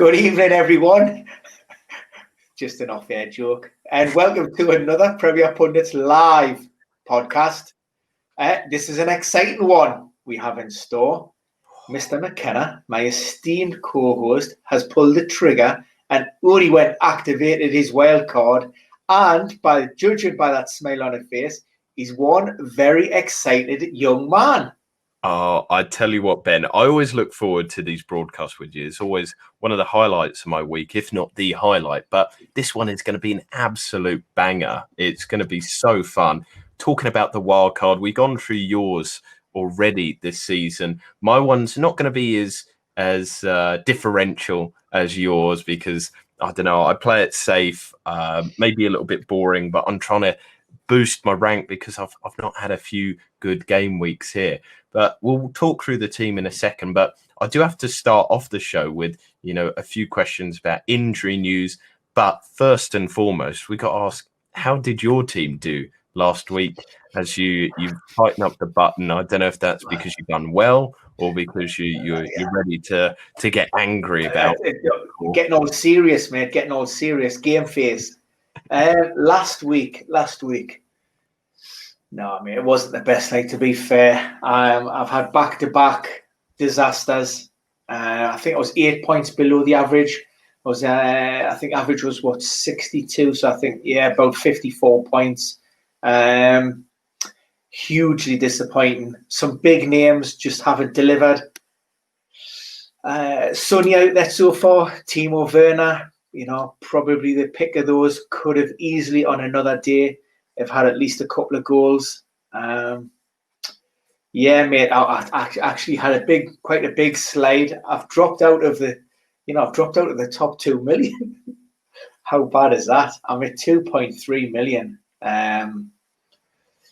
Good evening, everyone. Just an off-air joke. And welcome to another Premier Pundits live podcast. This is an exciting one we have in store. Mr. McKenna, my esteemed co-host, has pulled the trigger and already activated his wild card. And by judging by that smile on his face, he's one very excited young man. Oh, I tell you what, Ben, I always look forward to these broadcasts with you. It's always one of the highlights of my week, if not the highlight. But this one is going to be an absolute banger. It's going to be so fun. Talking about the wild card, we've gone through yours already this season. My one's not going to be as differential as yours because, I don't know, I play it safe, maybe a little bit boring, but I'm trying to boost my rank because I've not had a few good game weeks here. But we'll talk through the team in a second. But I do have to start off the show with, a few questions about injury news. But first and foremost, we got to ask, how did your team do last week as you tighten up the button? I don't know if that's because you've done well or because you're ready to get angry about getting all serious, mate. Getting all serious. Game face. Last week. No, I mean, it wasn't the best night, to be fair. I've had back-to-back disasters. I think I was 8 points below the average. I think average was, 62? So I think, about 54 points. Hugely disappointing. Some big names just haven't delivered. Sonny out there so far. Timo Werner, probably the pick of those. Could have easily on another day have had at least a couple of goals. Mate, I actually had quite a big slide. I've dropped out of the top 2 million. How bad is that? I'm at 2.3 million.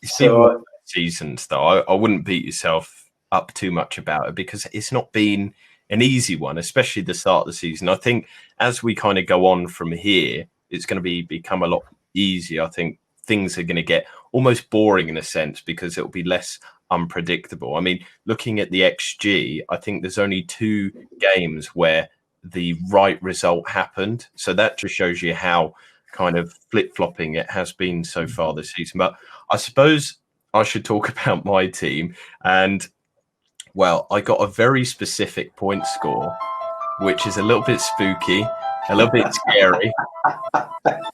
So seasons though, I wouldn't beat yourself up too much about it because it's not been an easy one, especially the start of the season. I think as we kind of go on from here, it's going to become a lot easier. I think things are going to get almost boring in a sense because it'll be less unpredictable. I mean, looking at the XG, I think there's only 2 games where the right result happened. So that just shows you how kind of flip-flopping it has been so far this season. But I suppose I should talk about my team. And, well, I got a very specific point score, which is a little bit spooky, a little bit scary.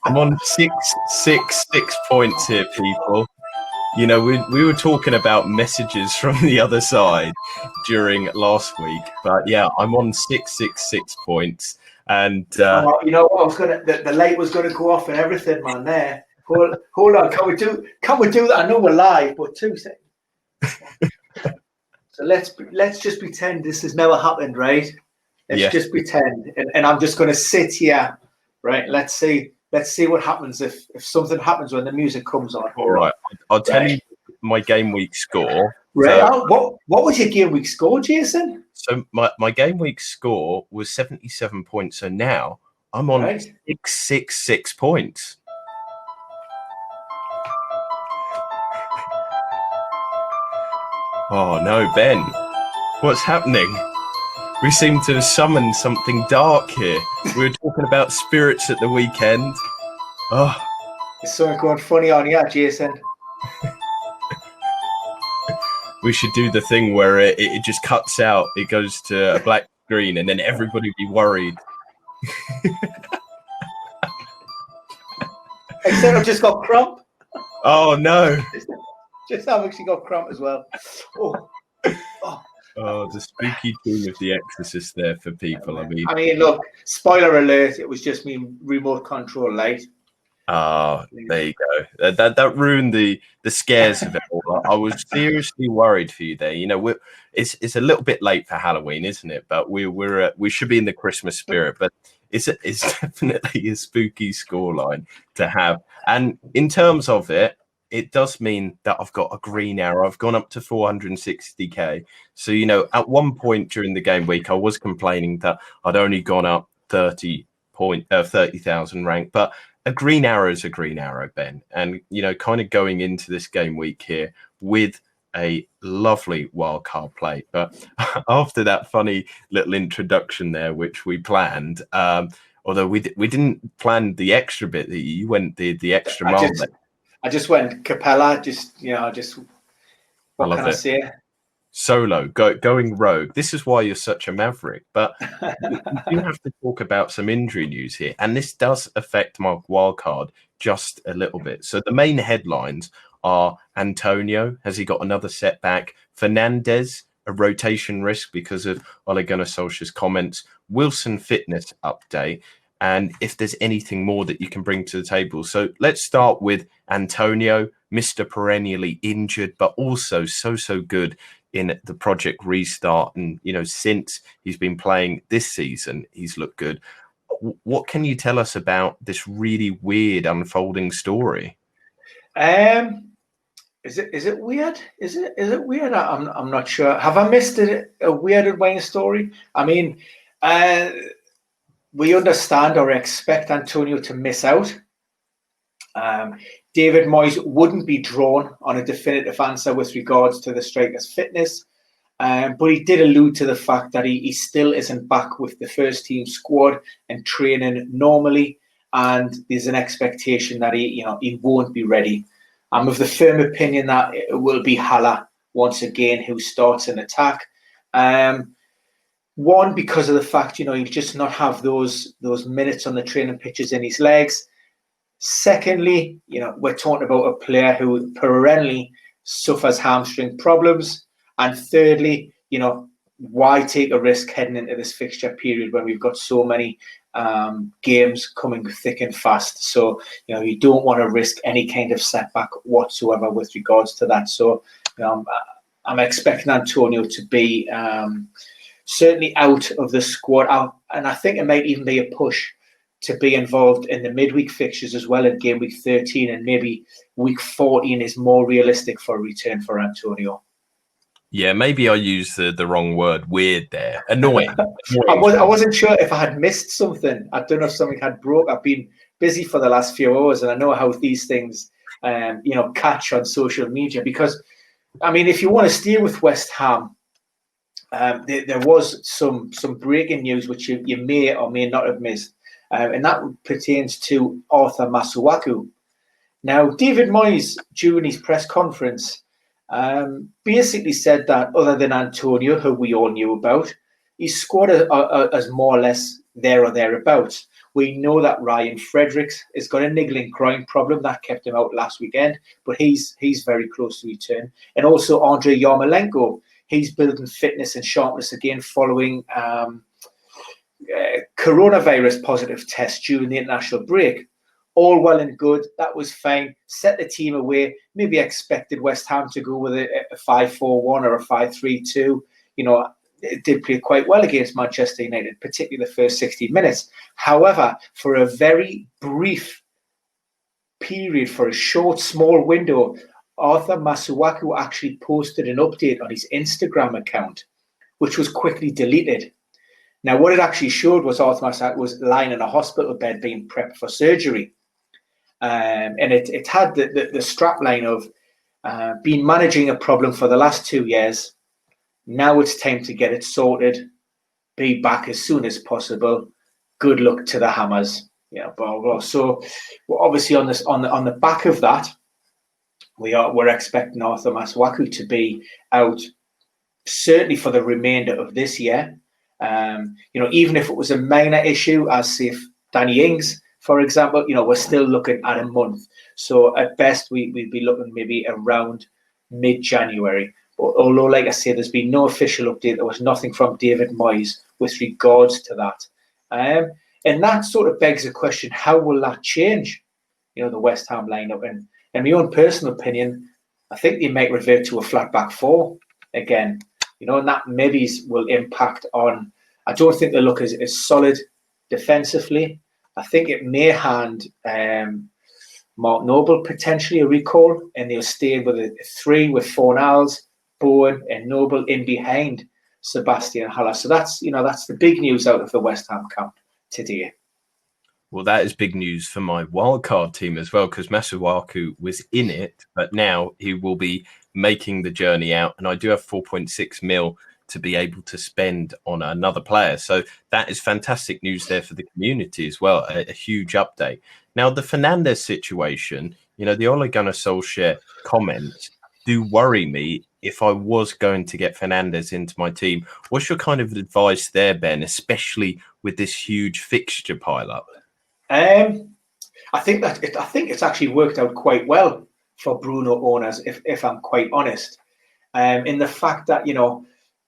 I'm on 6 points here, people. We were talking about messages from the other side during last week, but I'm on 6 points. And the light was gonna go off and everything, man. There, hold on. Can we do that? I know we're live, but 2 seconds. So let's just pretend this has never happened, right? Let's just pretend, and I'm just gonna sit here, right? Let's see what happens if something happens when the music comes on. All right, I'll tell you my game week score. Right. What was your game week score, Jason? So my game week score was 77 points. So now I'm on 6 points. Oh no, Ben, what's happening? We seem to have summoned something dark here. We were talking about spirits at the weekend. Oh, there's something going funny on here, Jason. We should do the thing where it just cuts out. It goes to a black screen, and then everybody be worried. Except I've just got crump. Oh no! I've actually got crump as well. Oh, the spooky tune of The Exorcist there for people. I mean, look, spoiler alert, it was just me remote control light. Oh, there you go. That ruined the scares of it all. I was seriously worried for you there. It's a little bit late for Halloween, isn't it? But we should be in the Christmas spirit. But it's definitely a spooky scoreline to have. And in terms of it, it does mean that I've got a green arrow. I've gone up to 460k. So, at one point during the game week, I was complaining that I'd only gone up 30,000 rank. But a green arrow is a green arrow, Ben. And, kind of going into this game week here with a lovely wildcard play. But after that funny little introduction there, which we planned, although we didn't plan the extra bit that you went the extra mile. I just went Capella. What can I say? Solo, going rogue. This is why you're such a maverick. But we do have to talk about some injury news here, and this does affect my wildcard just a little bit. So the main headlines are Antonio, has he got another setback? Fernandez, a rotation risk because of Ole Gunnar Solskjaer's comments. Wilson fitness update. And if there's anything more that you can bring to the table. So let's start with Antonio, Mr. Perennially injured, but also so good in the Project Restart. And, since he's been playing this season, he's looked good. What can you tell us about this really weird unfolding story? Is it weird? Is it weird? I'm not sure. Have I missed a weird Wayne story? I mean, we understand or expect Antonio to miss out. David Moyes wouldn't be drawn on a definitive answer with regards to the striker's fitness, but he did allude to the fact that he still isn't back with the first team squad and training normally, and there's an expectation that he won't be ready. I'm of the firm opinion that it will be Haller once again who starts an attack. One, because of the fact he'll just not have those minutes on the training pitches in his legs. Secondly, we're talking about a player who perennially suffers hamstring problems. And thirdly, why take a risk heading into this fixture period when we've got so many games coming thick and fast? So, you don't want to risk any kind of setback whatsoever with regards to that. So, I'm expecting Antonio to be certainly out of the squad. And I think it might even be a push to be involved in the midweek fixtures as well in game week 13, and maybe week 14 is more realistic for a return for Antonio. Yeah, maybe I used the wrong word, weird there. Annoying. I wasn't sure if I had missed something. I don't know if something had broke. I've been busy for the last few hours, and I know how these things, catch on social media. Because, I mean, if you want to steer with West Ham, there was some breaking news which you may or may not have missed. And that pertains to Arthur Masuaku. Now, David Moyes, during his press conference, basically said that other than Antonio, who we all knew about, his squad is more or less there or thereabouts. We know that Ryan Fredericks has got a niggling groin problem that kept him out last weekend, but he's very close to return. And also Andrei Yarmolenko, he's building fitness and sharpness again following coronavirus positive test during the international break. All well and good. That was fine. Set the team away. Maybe expected West Ham to go with a 5-4-1 or a 5-3-2. It did play quite well against Manchester United, particularly the first 60 minutes. However, for a very brief period, for a short, small window, Arthur Masuaku actually posted an update on his Instagram account, which was quickly deleted. Now, what it actually showed was Arthur Masuaku was lying in a hospital bed being prepped for surgery. And it had the strap line of been managing a problem for the last 2 years. Now it's time to get it sorted. Be back as soon as possible. Good luck to the Hammers. Blah, blah, blah. So obviously on the back of that, we're expecting Arthur Masuaku to be out certainly for the remainder of this year. Even if it was a minor issue, as say Danny Ings, for example, we're still looking at a month. So at best, we'd be looking maybe around mid-January. Although, like I say, there's been no official update. There was nothing from David Moyes with regards to that. And that sort of begs the question, how will that change, the West Ham lineup? And in my own personal opinion, I think they might revert to a flat back four again. And that maybe will impact on. I don't think they look as solid defensively. I think it may hand Mark Noble potentially a recall, and they'll stay with a 3 with Fornals, Bowen, and Noble in behind Sebastian Haller. So that's the big news out of the West Ham camp today. Well, that is big news for my wildcard team as well, because Masuaku was in it, but now he will be making the journey out, and I do have 4.6 mil to be able to spend on another player. So that is fantastic news there for the community as well. A huge update. Now, the Fernandes situation, the Ole Gunnar Solskjaer comments do worry me if I was going to get Fernandes into my team. What's your kind of advice there, Ben, especially with this huge fixture pile-up? I think it's actually worked out quite well for Bruno owners, if I'm quite honest, in the fact that,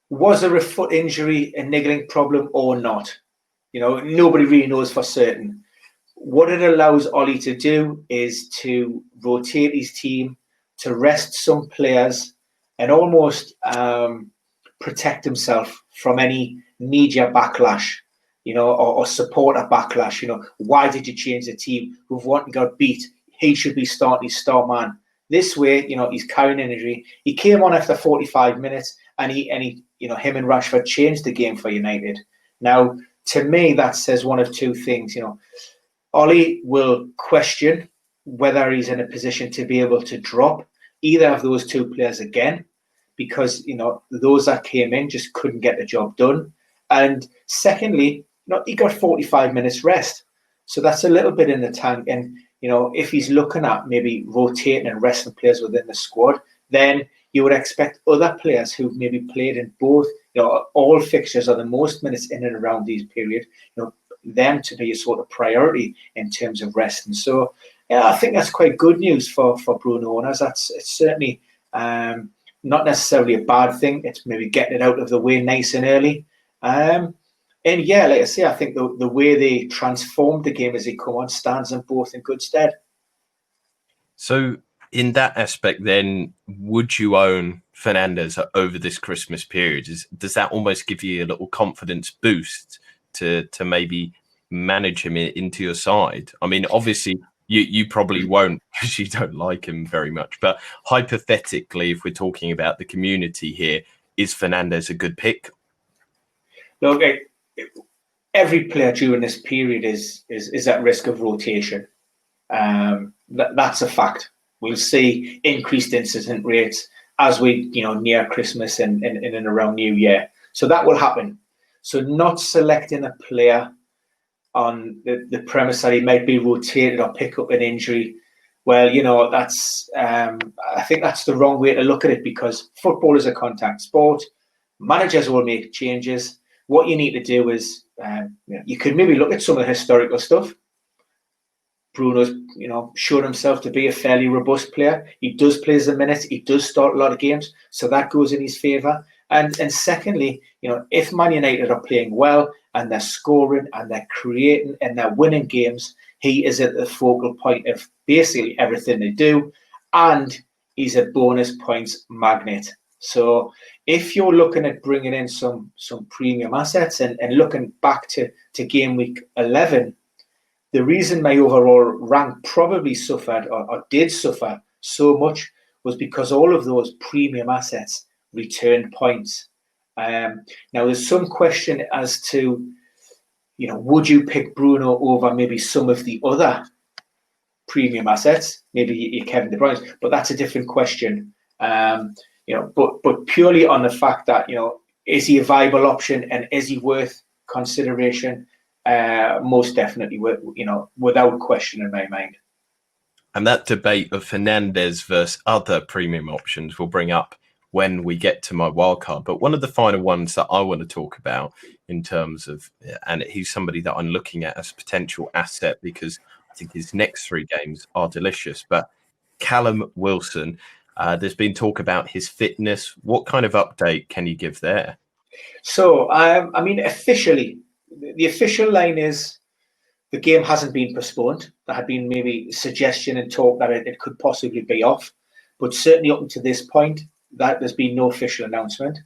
was there a foot injury, a niggling problem or not? Nobody really knows for certain. What it allows Ollie to do is to rotate his team, to rest some players, and almost protect himself from any media backlash, or supporter backlash. Why did you change the team? We've won and got beat. He should be starting his star man. This way, he's carrying an injury. He came on after 45 minutes, and he him and Rashford changed the game for United. Now, to me, that says one of two things. Ollie will question whether he's in a position to be able to drop either of those two players again, because those that came in just couldn't get the job done. And secondly, he got 45 minutes rest, so that's a little bit in the tank. And if he's looking at maybe rotating and resting players within the squad, then you would expect other players who've maybe played in both, all fixtures or the most minutes in and around these periods, them to be a sort of priority in terms of resting. So, I think that's quite good news for Bruno owners. It's certainly not necessarily a bad thing. It's maybe getting it out of the way nice and early. And yeah, like I say, I think the way they transformed the game as they come on stands them both in good stead. So in that aspect, then, would you own Fernandes over this Christmas period? Does that almost give you a little confidence boost to maybe manage him into your side? I mean, obviously, you probably won't because you don't like him very much. But hypothetically, if we're talking about the community here, is Fernandes a good pick? Look, every player during this period is at risk of rotation. That's a fact. We'll see increased incident rates as we near Christmas and around New Year. So that will happen. So not selecting a player on the premise that he might be rotated or pick up an injury, well, that's I think that's the wrong way to look at it, because football is a contact sport. Managers will make changes. What you need to do is you could maybe look at some of the historical stuff. Bruno's, shown himself to be a fairly robust player. He does play the minutes. He does start a lot of games, so that goes in his favour. And secondly, if Man United are playing well and they're scoring and they're creating and they're winning games, he is at the focal point of basically everything they do, and he's a bonus points magnet. So if you're looking at bringing in some premium assets and looking back to game week 11, the reason my overall rank probably suffered or did suffer so much was because all of those premium assets returned points. Now, there's some question as to, would you pick Bruno over maybe some of the other premium assets, maybe your Kevin De Bruyne, but that's a different question. But purely on the fact that, is he a viable option and is he worth consideration? Most definitely, without question in my mind. And that debate of Fernandes versus other premium options we'll bring up when we get to my wildcard. But one of the final ones that I want to talk about in terms of, and he's somebody that I'm looking at as a potential asset because I think his next 3 games are delicious. But Callum Wilson, there's been talk about his fitness. What kind of update can you give there? So, officially, the official line is the game hasn't been postponed. There had been maybe suggestion and talk that it could possibly be off, but certainly up to this point, that there's been no official announcement.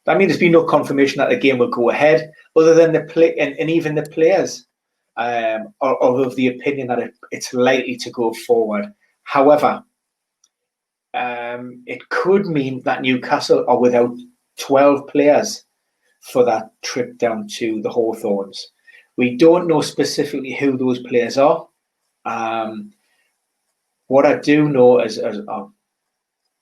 There's been no confirmation that the game will go ahead, other than the play and even the players are of the opinion that it's likely to go forward. However, it could mean that Newcastle are without 12 players for that trip down to the Hawthorns. We don't know specifically who those players are. What I do know is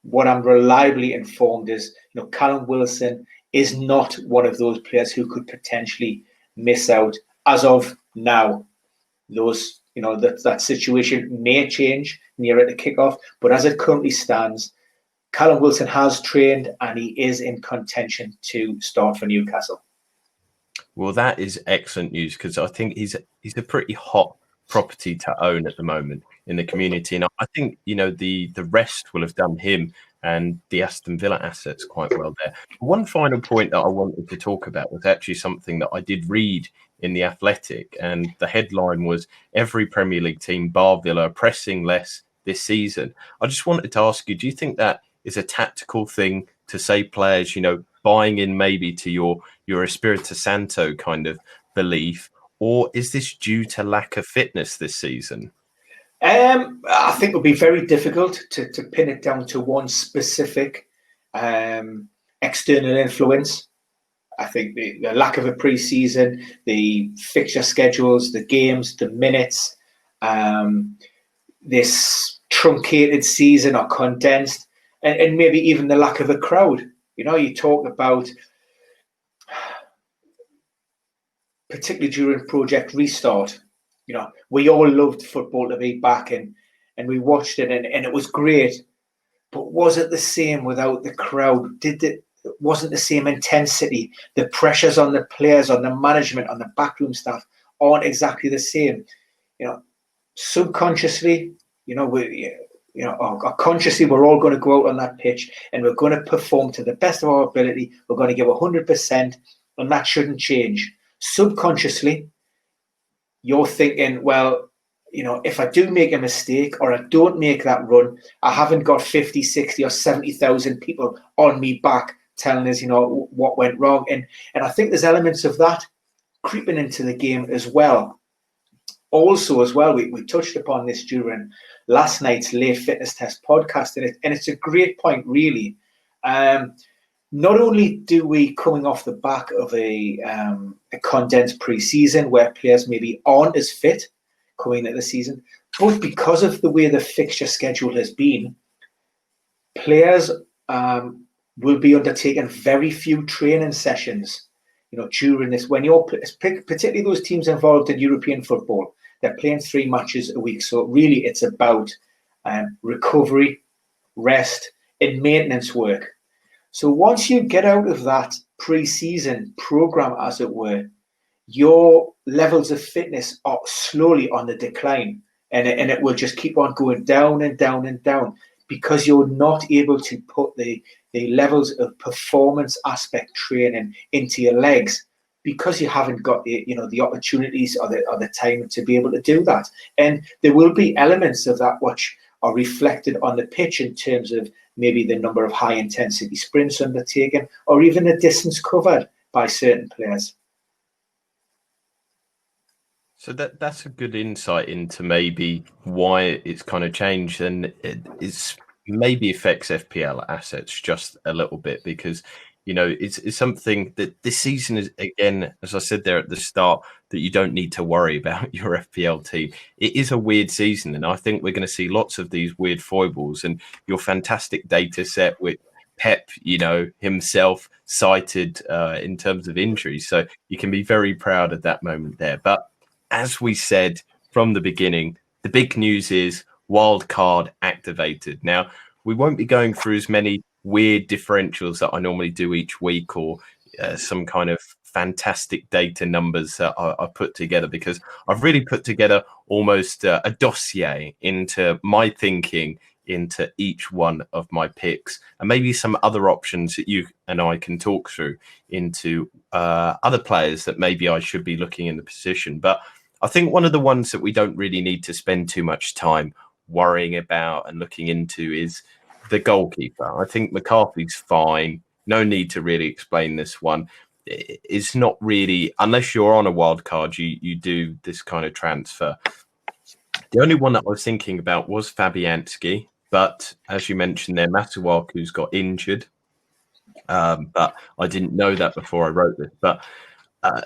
what I'm reliably informed is, Callum Wilson is not one of those players who could potentially miss out as of now. Those, that situation may change nearer the kickoff, but as it currently stands, Callum Wilson has trained and he is in contention to start for Newcastle. Well, that is excellent news, because I think he's a pretty hot property to own at the moment in the community, and I think the rest will have done him and the Aston Villa assets quite well there. One final point that I wanted to talk about was actually something that I did read in The Athletic, and the headline was "Every Premier League team bar Villa pressing less this season." I just wanted to ask you, do you think that is a tactical thing to say players, buying in maybe to your Espirito Santo kind of belief, or is this due to lack of fitness this season? I think it would be very difficult to pin it down to one specific external influence. I think the lack of a pre-season, the fixture schedules, the games, the minutes, this truncated season or condensed, and maybe even the lack of a crowd. You talk about, particularly during Project Restart, we all loved football to be back, and we watched it, and it was great. But was it the same without the crowd? It wasn't the same intensity. The pressures on the players, on the management, on the backroom staff aren't exactly the same. Subconsciously, or consciously, we're all going to go out on that pitch and we're going to perform to the best of our ability. We're going to give 100%, and that shouldn't change. Subconsciously, you're thinking, well, if I do make a mistake or I don't make that run, I haven't got 50, 60 or 70,000 people on me back telling us, what went wrong. And I think there's elements of that creeping into the game as well. Also, as well, we touched upon this during last night's Lay Fitness Test podcast, and it's a great point, really. Not only do we, coming off the back of a condensed pre-season where players maybe aren't as fit coming into the season, but because of the way the fixture schedule has been, players will be undertaking very few training sessions, during this. When you're, particularly those teams involved in European football, they're playing 3 matches a week. So really it's about recovery, rest, and maintenance work. So once you get out of that pre-season program, as it were, your levels of fitness are slowly on the decline, and it will just keep on going down and down and down, because you're not able to put the levels of performance aspect training into your legs, because you haven't got the opportunities or the time to be able to do that. And there will be elements of that which are reflected on the pitch in terms of maybe the number of high intensity sprints undertaken, or even the distance covered by certain players. So that's a good insight into maybe why it's kind of changed, and it's maybe affects FPL assets just a little bit, because it's something that this season is, again, as I said there at the start, that you don't need to worry about your FPL team. It is a weird season, and I think we're going to see lots of these weird foibles, and your fantastic data set with Pep, himself cited in terms of injuries. So you can be very proud of that moment there. But as we said from the beginning, the big news is Wildcard activated. Now, we won't be going through as many weird differentials that I normally do each week, or some kind of fantastic data numbers that I put together, because I've really put together almost a dossier into my thinking into each one of my picks, and maybe some other options that you and I can talk through into other players that maybe I should be looking in the position. But I think one of the ones that we don't really need to spend too much time worrying about and looking into is the goalkeeper. I think McCarthy's fine. No need to really explain this one. It's not really, unless you're on a wild card, you do this kind of transfer. The only one that I was thinking about was Fabianski, but as you mentioned there, Masuaku's got injured. But I didn't know that before I wrote this. But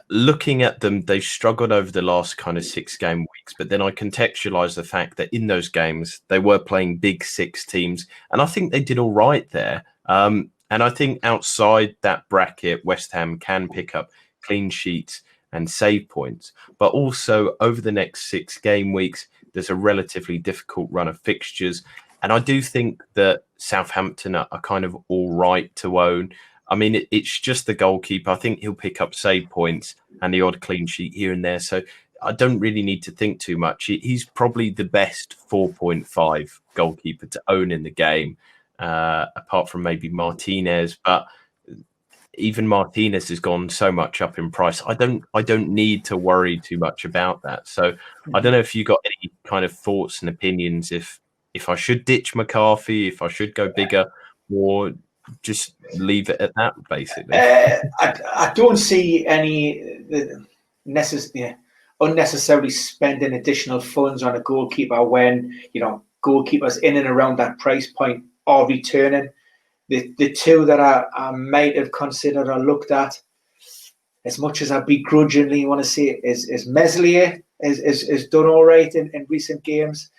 looking at them, they've struggled over the last kind of 6 game weeks. But then I contextualise the fact that in those games, they were playing big 6 teams. And I think they did all right there. And I think outside that bracket, West Ham can pick up clean sheets and save points. But also over the next 6 game weeks, there's a relatively difficult run of fixtures. And I do think that Southampton are kind of all right to own. I mean, it's just the goalkeeper. I think he'll pick up save points and the odd clean sheet here and there. So I don't really need to think too much. He's probably the best 4.5 goalkeeper to own in the game, apart from maybe Martinez. But even Martinez has gone so much up in price. I don't need to worry too much about that. So I don't know if you got any kind of thoughts and opinions if I should ditch McCarthy, if I should go bigger, or just leave it at that, basically. I don't see any unnecessarily spending additional funds on a goalkeeper when, goalkeepers in and around that price point are returning. The 2 that I might have considered or looked at, as much as I begrudgingly want to say it, is Meslier is done all right in recent games.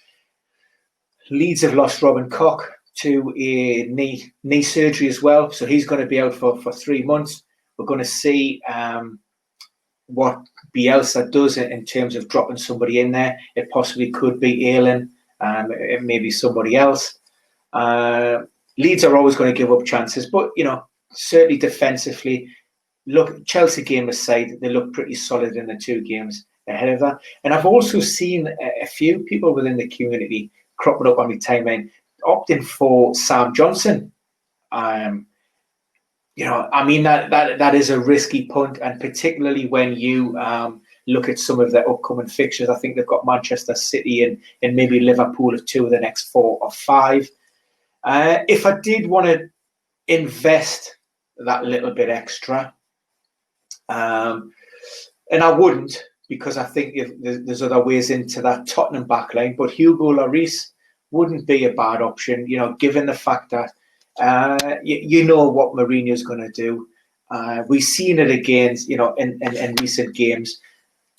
Leeds have lost Robin Koch to a knee surgery as well, so he's going to be out for 3 months. We're going to see what Bielsa does in terms of dropping somebody in there. It possibly could be Aylan, it may be somebody else. Leeds are always going to give up chances, but certainly defensively, look, Chelsea game aside, they look pretty solid in the 2 games ahead of that. And I've also seen a few people within the community cropping up on my timeline opting for Sam Johnson. I mean that is a risky punt, and particularly when you look at some of their upcoming fixtures. I think they've got Manchester City and maybe Liverpool of 2 of the next 4 or 5. If I did want to invest that little bit extra, and I wouldn't, because I think there's other ways into that Tottenham backline, but Hugo Lloris wouldn't be a bad option, given the fact that you know what Mourinho's going to do. We've seen it again, in recent games.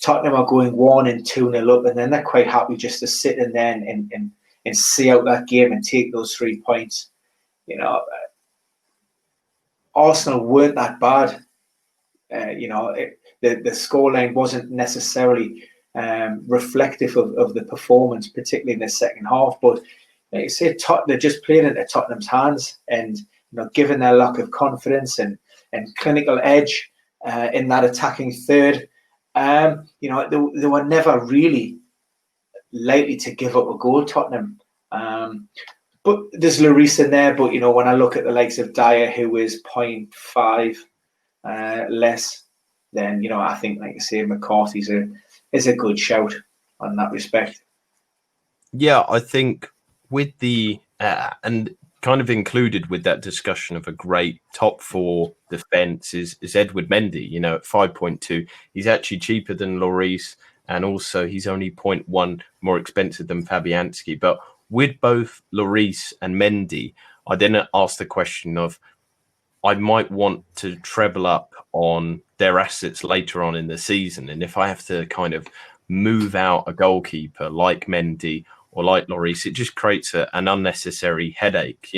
Tottenham are going 1-2-0 up, and then they're quite happy just to sit in there and see out that game and take those 3 points. Arsenal weren't that bad. The scoreline wasn't necessarily reflective of the performance, particularly in the second half. But like you say, they're just playing into Tottenham's hands, and given their lack of confidence and clinical edge in that attacking third, they were never really likely to give up a goal, Tottenham. But there's Lloris in there. But when I look at the likes of Dyer, who is 0.5 less, then I think, like I say, McCarthy's is a good shout on that respect. Yeah, I think with the and kind of included with that discussion of a great top 4 defence is Edward Mendy. At 5.2, he's actually cheaper than Lloris, and also he's only 0.1 more expensive than Fabianski. But with both Lloris and Mendy, I then asked the question of, I might want to treble up on their assets later on in the season. And if I have to kind of move out a goalkeeper like Mendy or like Lloris, it just creates an unnecessary headache.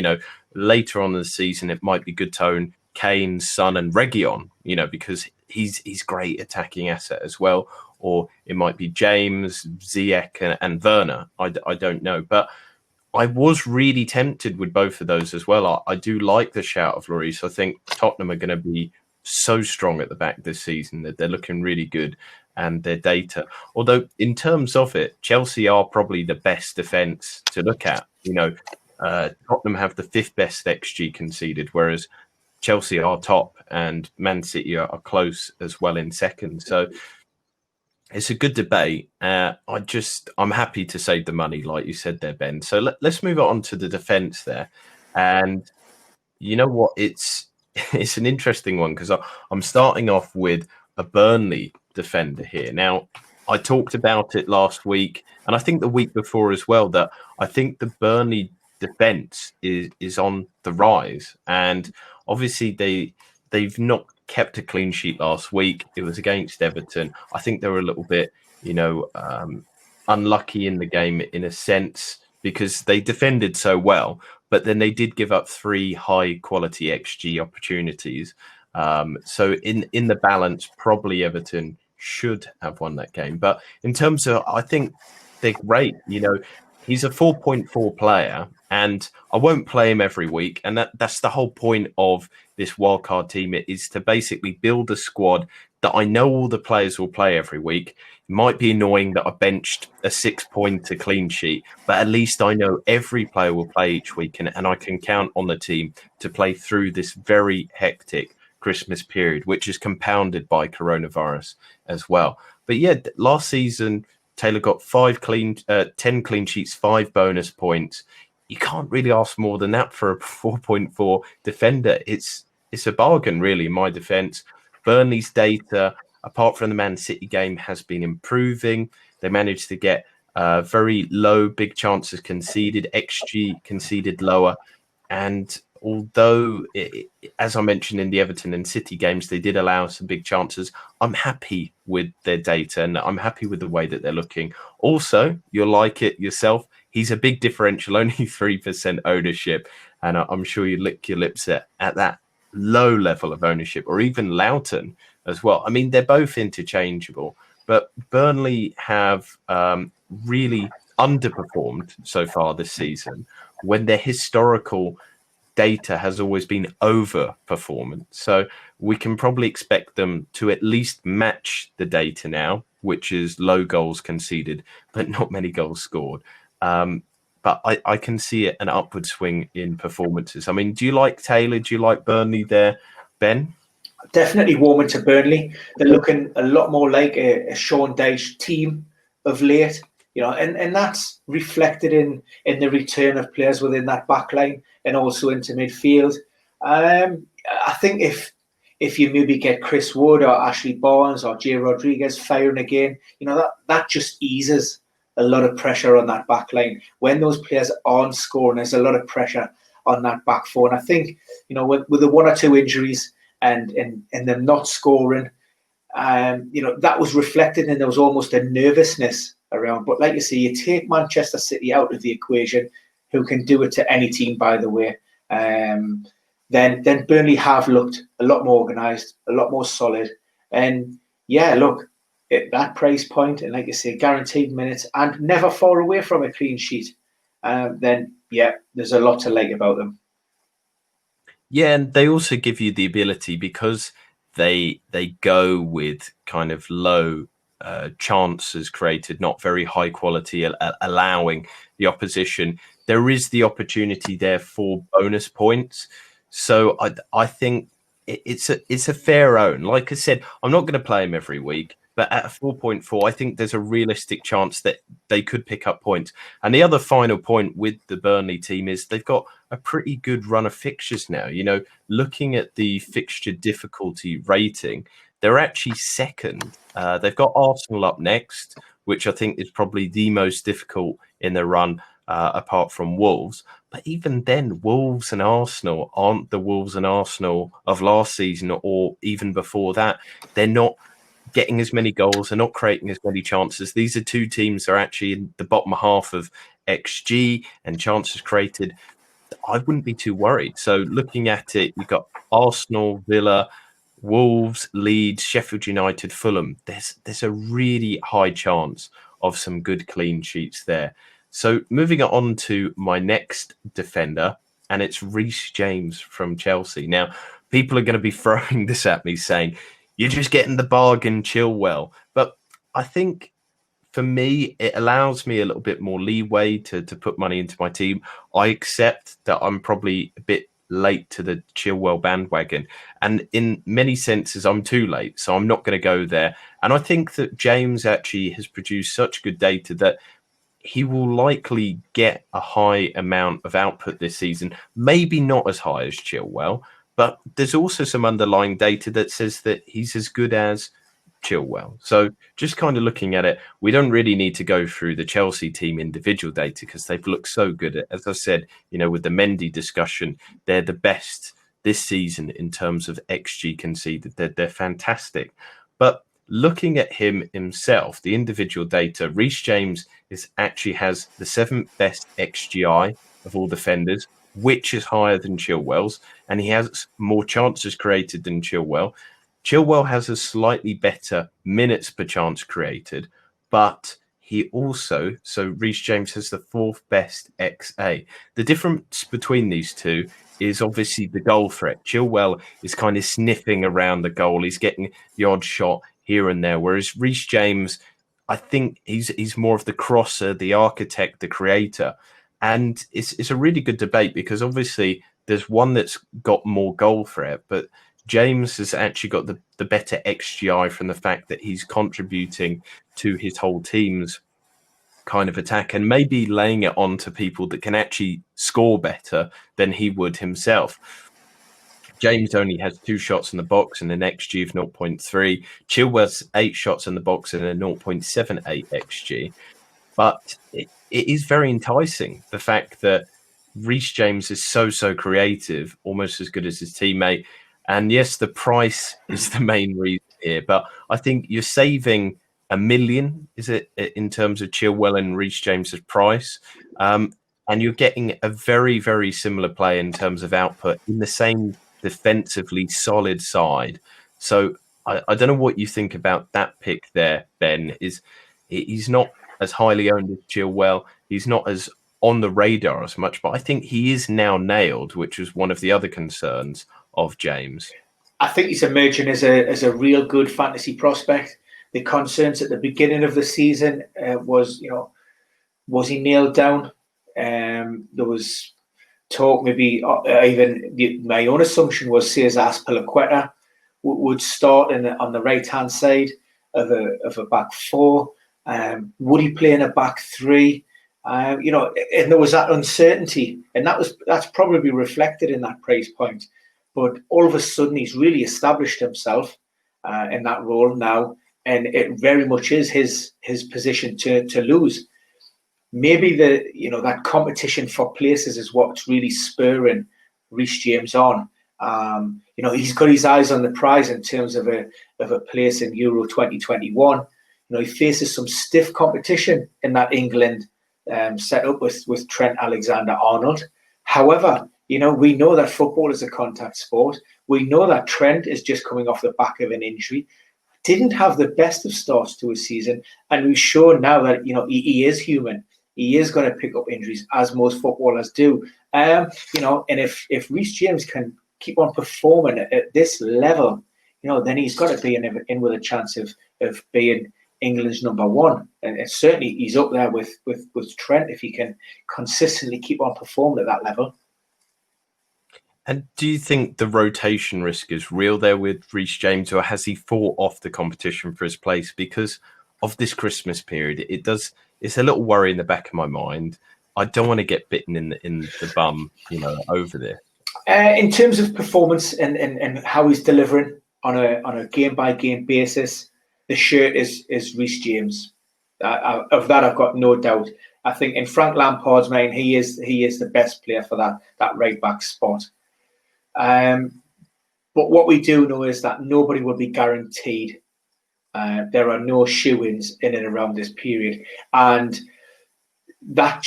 Later on in the season, it might be good to own Kane, Son and Reguilon, because he's great attacking asset as well. Or it might be James, Ziyech and Werner. I don't know. But I was really tempted with both of those as well. I do like the shout of Lloris. I think Tottenham are going to be so strong at the back this season that they're looking really good, and their data. Although in terms of it, Chelsea are probably the best defence to look at. Tottenham have the 5th best XG conceded, whereas Chelsea are top and Man City are close as well in second. So it's a good debate. I'm happy to save the money, like you said there, Ben. So let's move on to the defence there. And you know what? It's an interesting one because I'm starting off with a Burnley defender here. Now, I talked about it last week, and I think the week before as well, that I think the Burnley defence is on the rise. And obviously they've not kept a clean sheet last week. It was against Everton. I think they were a little bit, unlucky in the game in a sense because they defended so well, but then they did give up 3 high quality XG opportunities. So in the balance, probably Everton should have won that game. But in terms of, I think they're great. He's a 4.4 player, and I won't play him every week. And that's the whole point of this wildcard team, is to basically build a squad that I know all the players will play every week. It might be annoying that I benched a 6-pointer clean sheet, but at least I know every player will play each week, and I can count on the team to play through this very hectic Christmas period, which is compounded by coronavirus as well. But yeah, last season, Taylor got 10 clean sheets, 5 bonus points. You can't really ask more than that for a 4.4 defender. It's a bargain, really, in my defence. Burnley's data, apart from the Man City game, has been improving. They managed to get very low big chances conceded, XG conceded lower. And although, as I mentioned in the Everton and City games, they did allow some big chances, I'm happy with their data and I'm happy with the way that they're looking. Also, you'll like it yourself. He's a big differential, only 3% ownership. And I'm sure you lick your lips at that low level of ownership, or even Loughton as well. I mean, they're both interchangeable, but Burnley have really underperformed so far this season when their historical data has always been overperformance. So we can probably expect them to at least match the data now, which is low goals conceded, but not many goals scored. But I can see an upward swing in performances. I mean, do you like Taylor? Do you like Burnley there, Ben? Definitely warming to Burnley. They're looking a lot more like a Sean Dyche team of late, and that's reflected in the return of players within that back line and also into midfield. I think if you maybe get Chris Wood or Ashley Barnes or Jay Rodriguez firing again, that just eases a lot of pressure on that back line. When those players aren't scoring, there's a lot of pressure on that back four. And I think, with the 1 or 2 injuries and them not scoring, that was reflected, and there was almost a nervousness around. But like you say, you take Manchester City out of the equation, who can do it to any team, by the way, then Burnley have looked a lot more organised, a lot more solid. And yeah, look, at that price point, and like you say, guaranteed minutes and never far away from a clean sheet, then yeah, there's a lot to like about them. Yeah, and they also give you the ability, because they go with kind of low chances created, not very high quality, allowing the opposition. There is the opportunity there for bonus points. So I think it's a fair own. Like I said, I'm not going to play him every week, but at a 4.4, I think there's a realistic chance that they could pick up points. And the other final point with the Burnley team is they've got a pretty good run of fixtures now. Looking at the fixture difficulty rating, they're actually second. They've got Arsenal up next, which I think is probably the most difficult in the run, apart from Wolves. But even then, Wolves and Arsenal aren't the Wolves and Arsenal of last season or even before that. They're not getting as many goals, they're not creating as many chances. These are 2 teams that are actually in the bottom half of XG and chances created. I wouldn't be too worried. So looking at it, you've got Arsenal, Villa, Wolves, Leeds, Sheffield United, Fulham. There's a really high chance of some good clean sheets there. So moving on to my next defender, and it's Reece James from Chelsea. Now, people are going to be throwing this at me saying, you're just getting the bargain, Chilwell. But I think for me, it allows me a little bit more leeway to put money into my team. I accept that I'm probably a bit late to the Chilwell bandwagon. And in many senses, I'm too late. So I'm not going to go there. And I think that James actually has produced such good data that he will likely get a high amount of output this season. Maybe not as high as Chilwell, but there's also some underlying data that says that he's as good as Chilwell. So just kind of looking at it, we don't really need to go through the Chelsea team individual data because they've looked so good. As I said, with the Mendy discussion, they're the best this season in terms of XG conceded. They're fantastic. But looking at him himself, the individual data, Reece James actually has the 7th best XGI of all defenders, which is higher than Chilwell's, and he has more chances created than Chilwell. Chilwell has a slightly better minutes per chance created, but he also, so Reece James has the 4th best XA. The difference between these two is obviously the goal threat. Chilwell is kind of sniffing around the goal. He's getting the odd shot here and there, whereas Reece James, I think he's more of the crosser, the architect, the creator. And it's a really good debate because obviously there's one that's got more goal threat, but James has actually got the better XGI from the fact that he's contributing to his whole team's kind of attack and maybe laying it on to people that can actually score better than he would himself. James only has 2 shots in the box and an XG of 0.3. Chilwell's 8 shots in the box and a 0.78 XG. But it is very enticing, the fact that Reece James is so creative, almost as good as his teammate. And yes, the price is the main reason here, but I think you're saving $1 million, is it, in terms of Chilwell and Reece James's price? And you're getting a very similar play in terms of output in the same defensively solid side. So I don't know what you think about that pick there, Ben. He's not as highly owned as Chilwell. He's not as on the radar as much, but I think he is now nailed, which was one of the other concerns of James. I think he's emerging as a real good fantasy prospect. The concerns at the beginning of the season was he nailed down? There was talk, maybe even my own assumption was Cesar Azpilicueta would start on the right hand side of a back 4. Would he play in a back 3? And there was that uncertainty, and that's probably reflected in that price point. But all of a sudden, he's really established himself in that role now, and it very much is his position to lose. Maybe that competition for places is what's really spurring Reece James on. He's got his eyes on the prize in terms of a place in Euro 2021. He faces some stiff competition in that England setup with Trent Alexander-Arnold. However, we know that football is a contact sport. We know that Trent is just coming off the back of an injury. Didn't have the best of starts to his season, and we've shown now that he is human. He is going to pick up injuries, as most footballers do. And if Reece James can keep on performing at this level, then he's got to be in with a chance of being England's number 1. And certainly he's up there with Trent if he can consistently keep on performing at that level. And do you think the rotation risk is real there with Reece James, or has he fought off the competition for his place? Because of this Christmas period, it's a little worry in the back of my mind. I don't want to get bitten in the bum, over this. In terms of performance and how he's delivering on a game by game basis, the shirt is Reece James. Of that, I've got no doubt. I think in Frank Lampard's mind, he is the best player for that right back spot. But what we do know is that nobody will be guaranteed. There are no shoo-ins in and around this period, and that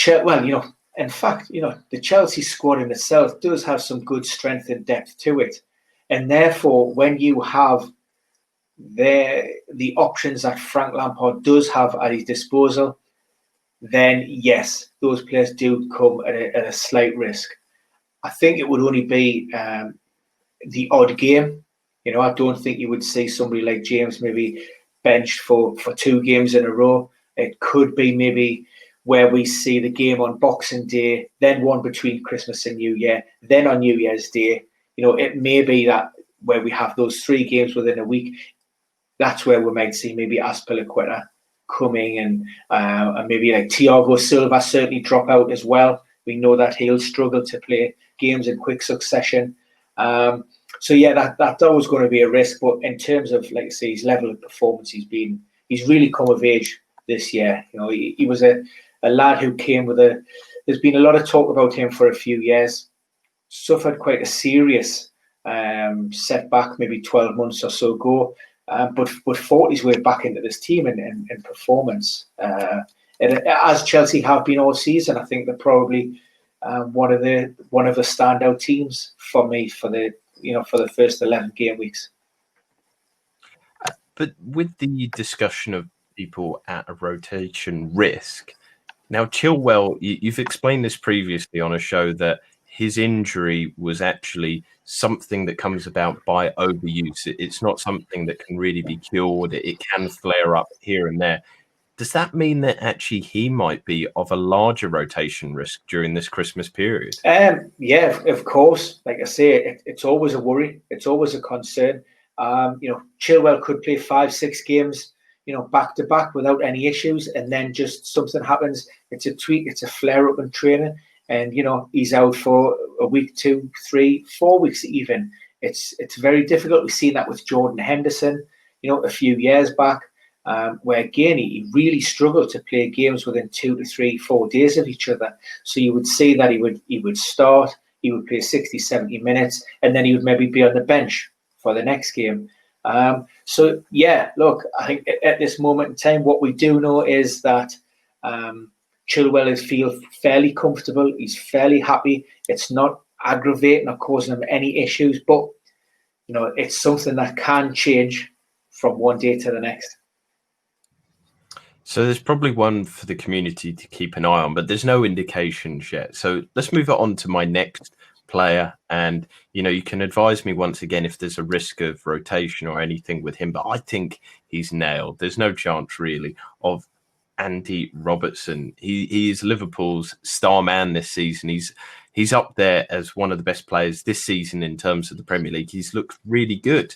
in fact, the Chelsea squad in itself does have some good strength and depth to it, and therefore, when you have the options that Frank Lampard does have at his disposal, then yes, those players do come at a slight risk. I think it would only be the odd game. I don't think you would see somebody like James maybe benched for 2 games in a row. It could be maybe where we see the game on Boxing Day, then one between Christmas and New Year, then on New Year's Day. It may be that where we have those 3 games within a week, that's where we might see maybe Azpilicueta coming and maybe like Thiago Silva certainly drop out as well. We know that he'll struggle to play games in quick succession. So yeah, that's always going to be a risk. But in terms of, like I say, his level of performance, he's really come of age this year. He was a lad who came with there's been a lot of talk about him for a few years. Suffered quite a serious setback maybe 12 months or so ago. But fought his way back into this team in performance. And as Chelsea have been all season, I think they're probably one of the standout teams for me for the first 11 game weeks. But with the discussion of people at a rotation risk, now Chilwell, you've explained this previously on a show that his injury was actually something that comes about by overuse. It's not something that can really be cured. It can flare up here and there. Does that mean that actually he might be of a larger rotation risk during this Christmas period? Yeah, of course. Like I say, it's always a worry. It's always a concern. Chilwell could play 5-6 games, back to back without any issues, and then just something happens. It's a tweak. It's a flare up in training, and he's out for a week, 2, 3, 4 weeks even. It's very difficult. We've seen that with Jordan Henderson, a few years back. Where again he really struggled to play games within 2 to 3, 4 days of each other. So you would see that he would start, he would play 60, 70 minutes, and then he would maybe be on the bench for the next game. So yeah, look, I think at this moment in time, what we do know is that Chilwell feels fairly comfortable. He's fairly happy. It's not aggravating or causing him any issues, but it's something that can change from one day to the next. So there's probably one for the community to keep an eye on, but there's no indications yet. So let's move on to my next player. And, you can advise me once again if there's a risk of rotation or anything with him, but I think he's nailed. There's no chance really of Andy Robertson. He is Liverpool's star man this season. He's up there as one of the best players this season in terms of the Premier League. He's looked really good.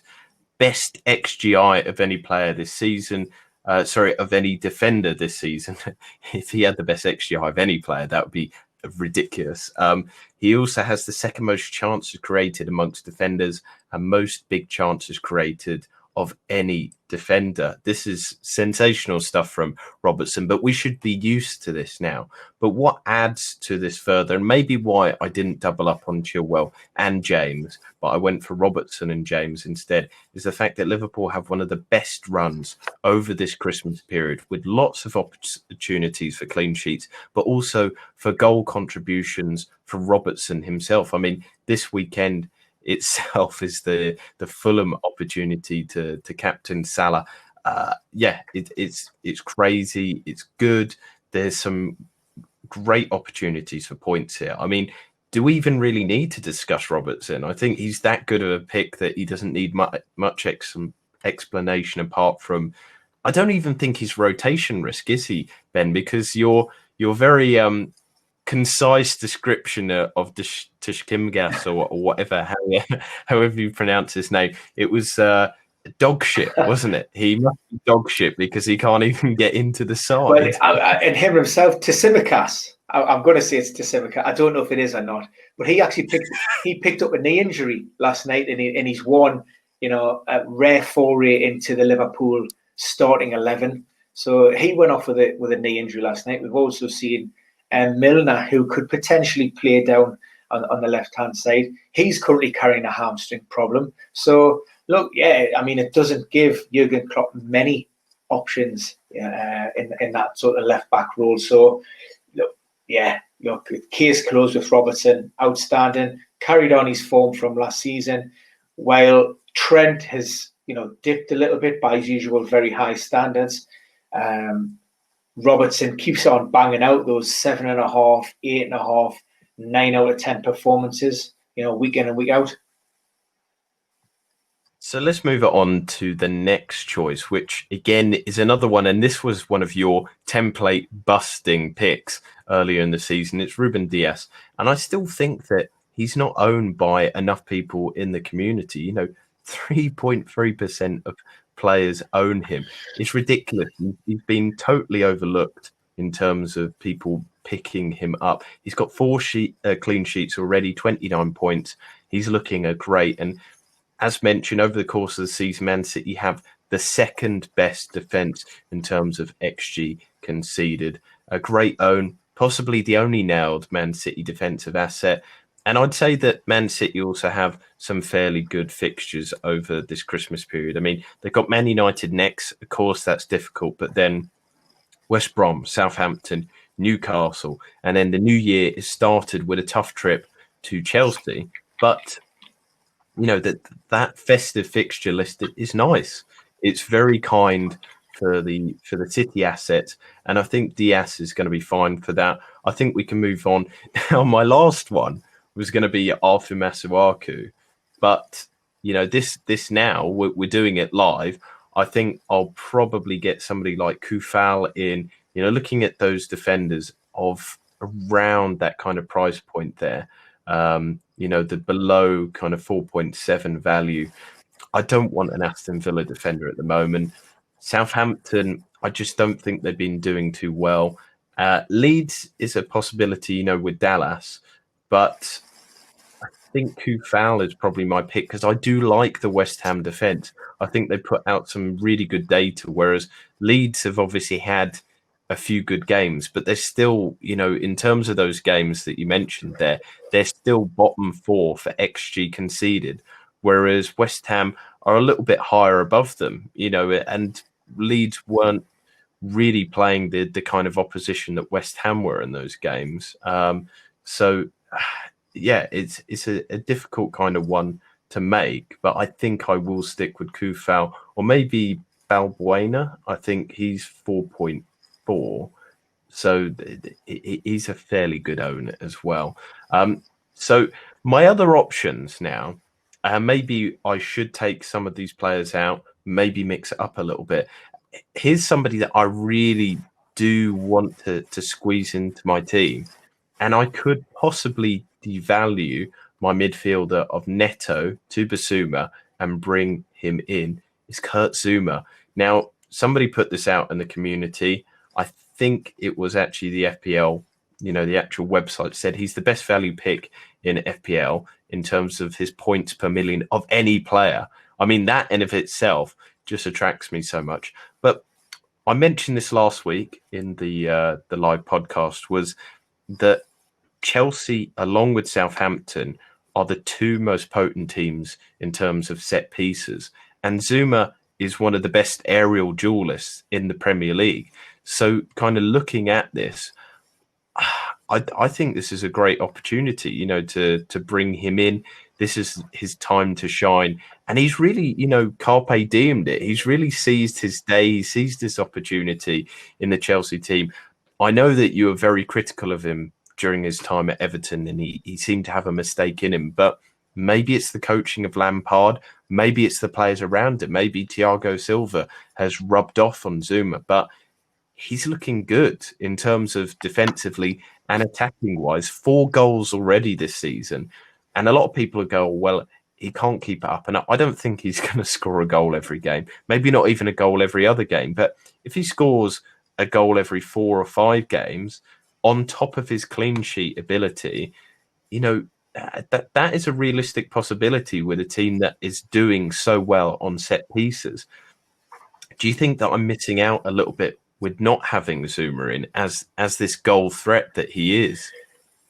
Best XGI of any player this season. Of any defender this season. If he had the best XGI of any player, that would be ridiculous. He also has the second most chances created amongst defenders and most big chances created of any defender. This is sensational stuff from Robertson, but we should be used to this now. But what adds to this further, and maybe why I didn't double up on Chilwell and James, but I went for Robertson and James instead, is the fact that Liverpool have one of the best runs over this Christmas period with lots of opportunities for clean sheets, but also for goal contributions for Robertson himself. I mean, this weekend itself is the Fulham opportunity to captain Salah. It's crazy. It's good. There's some great opportunities for points here. I mean, do we even really need to discuss Robertson? I think he's that good of a pick that he doesn't need much explanation apart from, I don't even think he's rotation risk, is he, Ben? Because your very concise description of Tishkimgas or whatever, however you pronounce his name, it was dog shit, wasn't it? He must be dog shit because he can't even get into the side. Well, and him himself, Tishkimgas. I'm going to say it's Tishkimgas. I don't know if it is or not, but he actually picked up a knee injury last night, and he's won, a rare foray into the Liverpool starting 11. So he went off with a knee injury last night. We've also seen Milner, who could potentially play down on the left-hand side. He's currently carrying a hamstring problem. So, look, I mean, it doesn't give Jurgen Klopp many options in that sort of left-back role. So, look, case closed with Robertson. Outstanding. Carried on his form from last season, while Trent has, dipped a little bit by his usual very high standards. Robertson keeps on banging out those 7.5, 8.5, 9 out of 10 performances, week in and week out. So let's move it on to the next choice, which again is another one. And this was one of your template busting picks earlier in the season. It's Ruben Dias. And I still think that he's not owned by enough people in the community. 3.3% of players own him. It's ridiculous. He's been totally overlooked in terms of people picking him up. He's got 4 clean sheets already, 29 points. He's looking great. And as mentioned, over the course of the season, Man City have the second best defence in terms of XG conceded. A great own, possibly the only nailed Man City defensive asset. And I'd say that Man City also have some fairly good fixtures over this Christmas period. I mean, they've got Man United next. Of course, that's difficult. But then West Brom, Southampton, Newcastle. And then the new year is started with a tough trip to Chelsea. But, you know, that festive fixture list is nice. It's very kind for the City assets. And I think Diaz is going to be fine for that. I think we can move on. Now, my last one was going to be Arthur Masuaku, but you know this now we're doing it live. I think I'll probably get somebody like Kufal in. You know, looking at those defenders of around that kind of price point there. You know, the below kind of 4.7 value. I don't want an Aston Villa defender at the moment. Southampton, I just don't think they've been doing too well. Leeds is a possibility, you know, with Dallas, but I think Kufal is probably my pick because I do like the West Ham defence. I think they put out some really good data, whereas Leeds have obviously had a few good games, but they're still, you know, in terms of those games that you mentioned there, they're still bottom 4 for XG conceded, whereas West Ham are a little bit higher above them, you know, and Leeds weren't really playing the kind of opposition that West Ham were in those games. So yeah, it's a difficult kind of one to make, but I think I will stick with Kufal or maybe Balbuena. I think he's 4.4, so he's a fairly good owner as well. So my other options now, maybe I should take some of these players out, maybe mix it up a little bit. Here's somebody that I really do want to squeeze into my team, and I could possibly devalue my midfielder of Neto to Basuma and bring him in. Is Kurt Zouma. Now, somebody put this out in the community. I think it was actually the FPL, you know, the actual website said he's the best value pick in FPL in terms of his points per million of any player. I mean, that in of itself just attracts me so much. But I mentioned this last week in the live podcast, was that Chelsea, along with Southampton, are the two most potent teams in terms of set pieces. And Zouma is one of the best aerial duelists in the Premier League. So kind of looking at this, I think this is a great opportunity, you know, to bring him in. This is his time to shine. And he's really, you know, carpe diemed it. He's really seized his day. He seized this opportunity in the Chelsea team. I know that you were very critical of him during his time at Everton, and he seemed to have a mistake in him. But maybe it's the coaching of Lampard. Maybe it's the players around him. Maybe Thiago Silva has rubbed off on Zouma. But he's looking good in terms of defensively and attacking wise. 4 goals already this season. And a lot of people go, well, he can't keep it up. And I don't think he's going to score a goal every game. Maybe not even a goal every other game. But if he scores a goal every 4 or 5 games, on top of his clean sheet ability, you know, that is a realistic possibility with a team that is doing so well on set pieces. Do you think that I'm missing out a little bit with not having Zouma in as this goal threat that he is?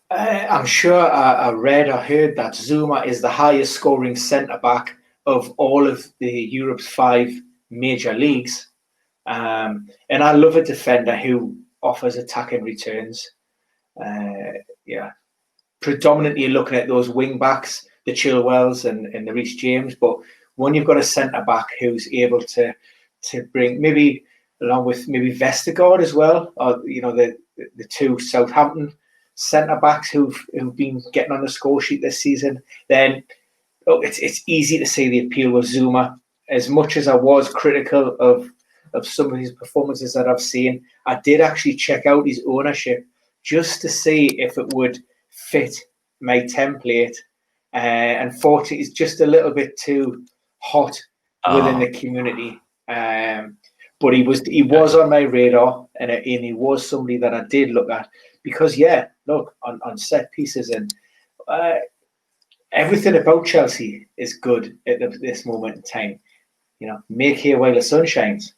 I'm sure I read or heard that Zouma is the highest scoring centre-back of all of the Europe's 5 major leagues. And I love a defender who offers attacking returns. Predominantly looking at those wing backs, the Chilwells and the Reece James. But when you've got a centre-back who's able to bring, maybe along with maybe Vestergaard as well, or, you know, the 2 Southampton centre-backs who've been getting on the score sheet this season, then it's easy to see the appeal of Zouma. As much as I was critical of some of his performances that I've seen, I did actually check out his ownership just to see if it would fit my template. Unfortunately, it's just a little bit too hot within the community. But he was on my radar, and he was somebody that I did look at because, look, on set pieces and everything about Chelsea is good at this moment in time. You know, make hay while the sun shines.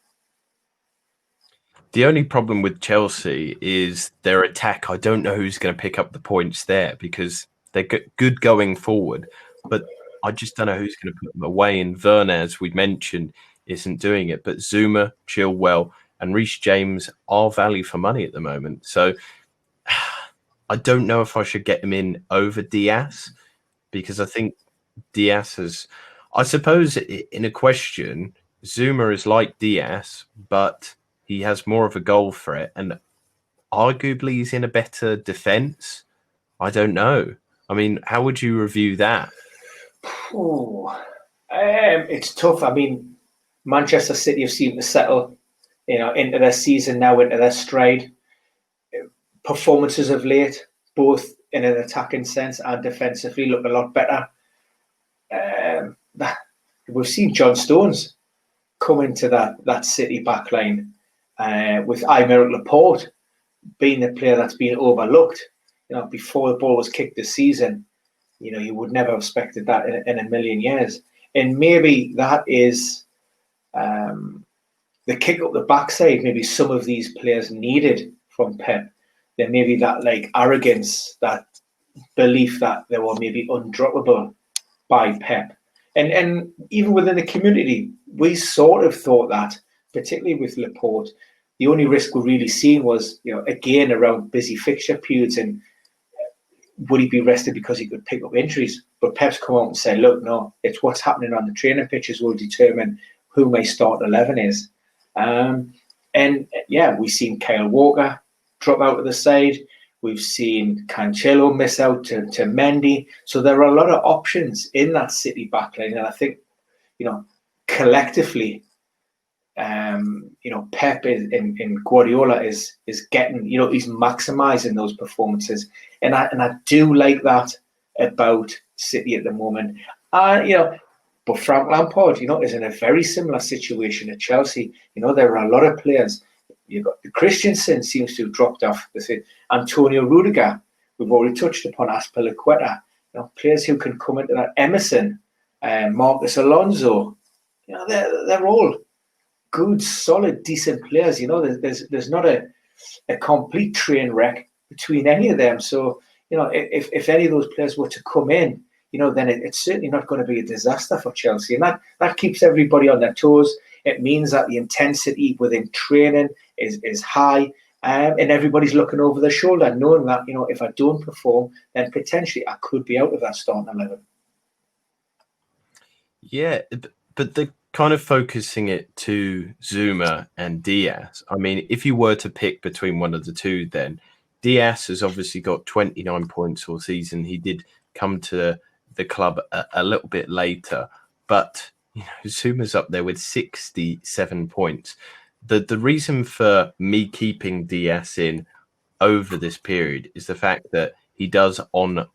The only problem with Chelsea is their attack. I don't know who's going to pick up the points there because they're good going forward, but I just don't know who's going to put them away. And Werner, as we mentioned, isn't doing it. But Zuma, Chilwell, and Reece James are value for money at the moment. So I don't know if I should get him in over Diaz, because I think Diaz has, I suppose, in a question, Zuma is like Diaz, but he has more of a goal threat, and arguably he's in a better defence. I don't know. I mean, how would you review that? It's tough. I mean, Manchester City have seemed to settle, into their season now, into their stride. Performances of late, both in an attacking sense and defensively, look a lot better. We've seen John Stones come into that City backline with Aymeric Laporte being the player that's been overlooked. Before the ball was kicked this season, you would never have expected that in a million years. And maybe that is the kick up the backside. Maybe some of these players needed from Pep. There may be that arrogance, that belief that they were maybe undroppable by Pep. And even within the community, we sort of thought that, particularly with Laporte, the only risk we really seen was, again, around busy fixture periods, and would he be rested because he could pick up injuries? But Pep's come out and said, look, no, it's what's happening on the training pitches will determine who my start 11 is. We've seen Kyle Walker drop out of the side. We've seen Cancelo miss out to Mendy. So there are a lot of options in that City backline. And I think, collectively, Pep in Guardiola is getting, he's maximising those performances. And I do like that about City at the moment. But Frank Lampard, is in a very similar situation at Chelsea. There are a lot of players. You've got Christensen seems to have dropped off. Antonio Rudiger, we've already touched upon. Azpilicueta, players who can come into that. Emerson, Marcus Alonso, they're all good, solid, decent players. There's not a complete train wreck between any of them. So if any of those players were to come in, then it's certainly not going to be a disaster for Chelsea, and that keeps everybody on their toes. It means that the intensity within training is high, and everybody's looking over their shoulder, knowing that if I don't perform, then potentially I could be out of that starting 11. Yeah, but the kind of focusing it to Zuma and Diaz. I mean, if you were to pick between one of the two, then Diaz has obviously got 29 points all season. He did come to the club a little bit later, but Zuma's up there with 67 points. The reason for me keeping Diaz in over this period is the fact that he does on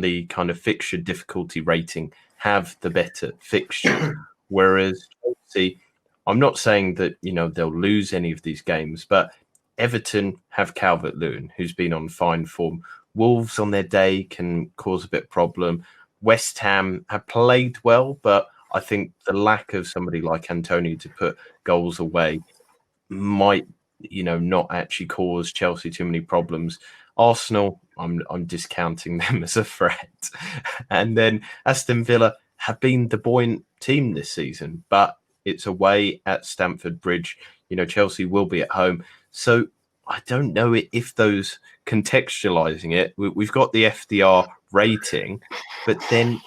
the kind of fixture difficulty rating have the better fixtures. Whereas Chelsea, I'm not saying that they'll lose any of these games, but Everton have Calvert-Lewin, who's been on fine form. Wolves on their day can cause a bit of problem. West Ham have played well, but I think the lack of somebody like Antonio to put goals away might, not actually cause Chelsea too many problems. Arsenal, I'm discounting them as a threat. And then Aston Villa have been the buoyant team this season, but it's away at Stamford Bridge. Chelsea will be at home. So I don't know if those contextualizing it, we've got the FDR rating, but then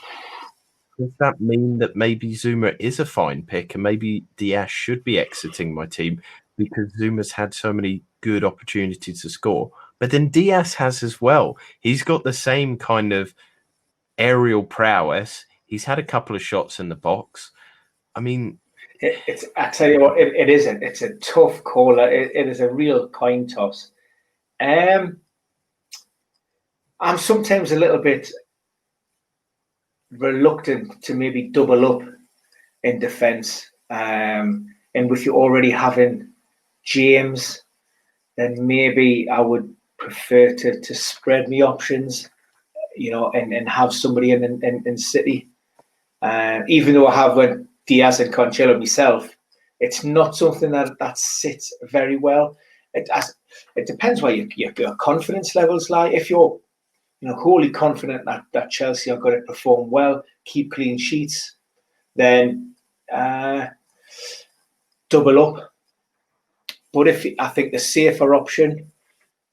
does that mean that maybe Zuma is a fine pick and maybe Diaz should be exiting my team because Zuma's had so many good opportunities to score? But then Diaz has as well. He's got the same kind of aerial prowess. He's had a couple of shots in the box. I mean, I tell you what, it isn't. It's a tough call. It is a real coin toss. I'm sometimes a little bit reluctant to maybe double up in defence. And with you already having James, then maybe I would prefer to spread my options, and have somebody in City. Even though I have Diaz and Cancelo myself, it's not something that sits very well. It depends where your confidence levels lie. If you're wholly confident that Chelsea are going to perform well, keep clean sheets, then double up. But I think the safer option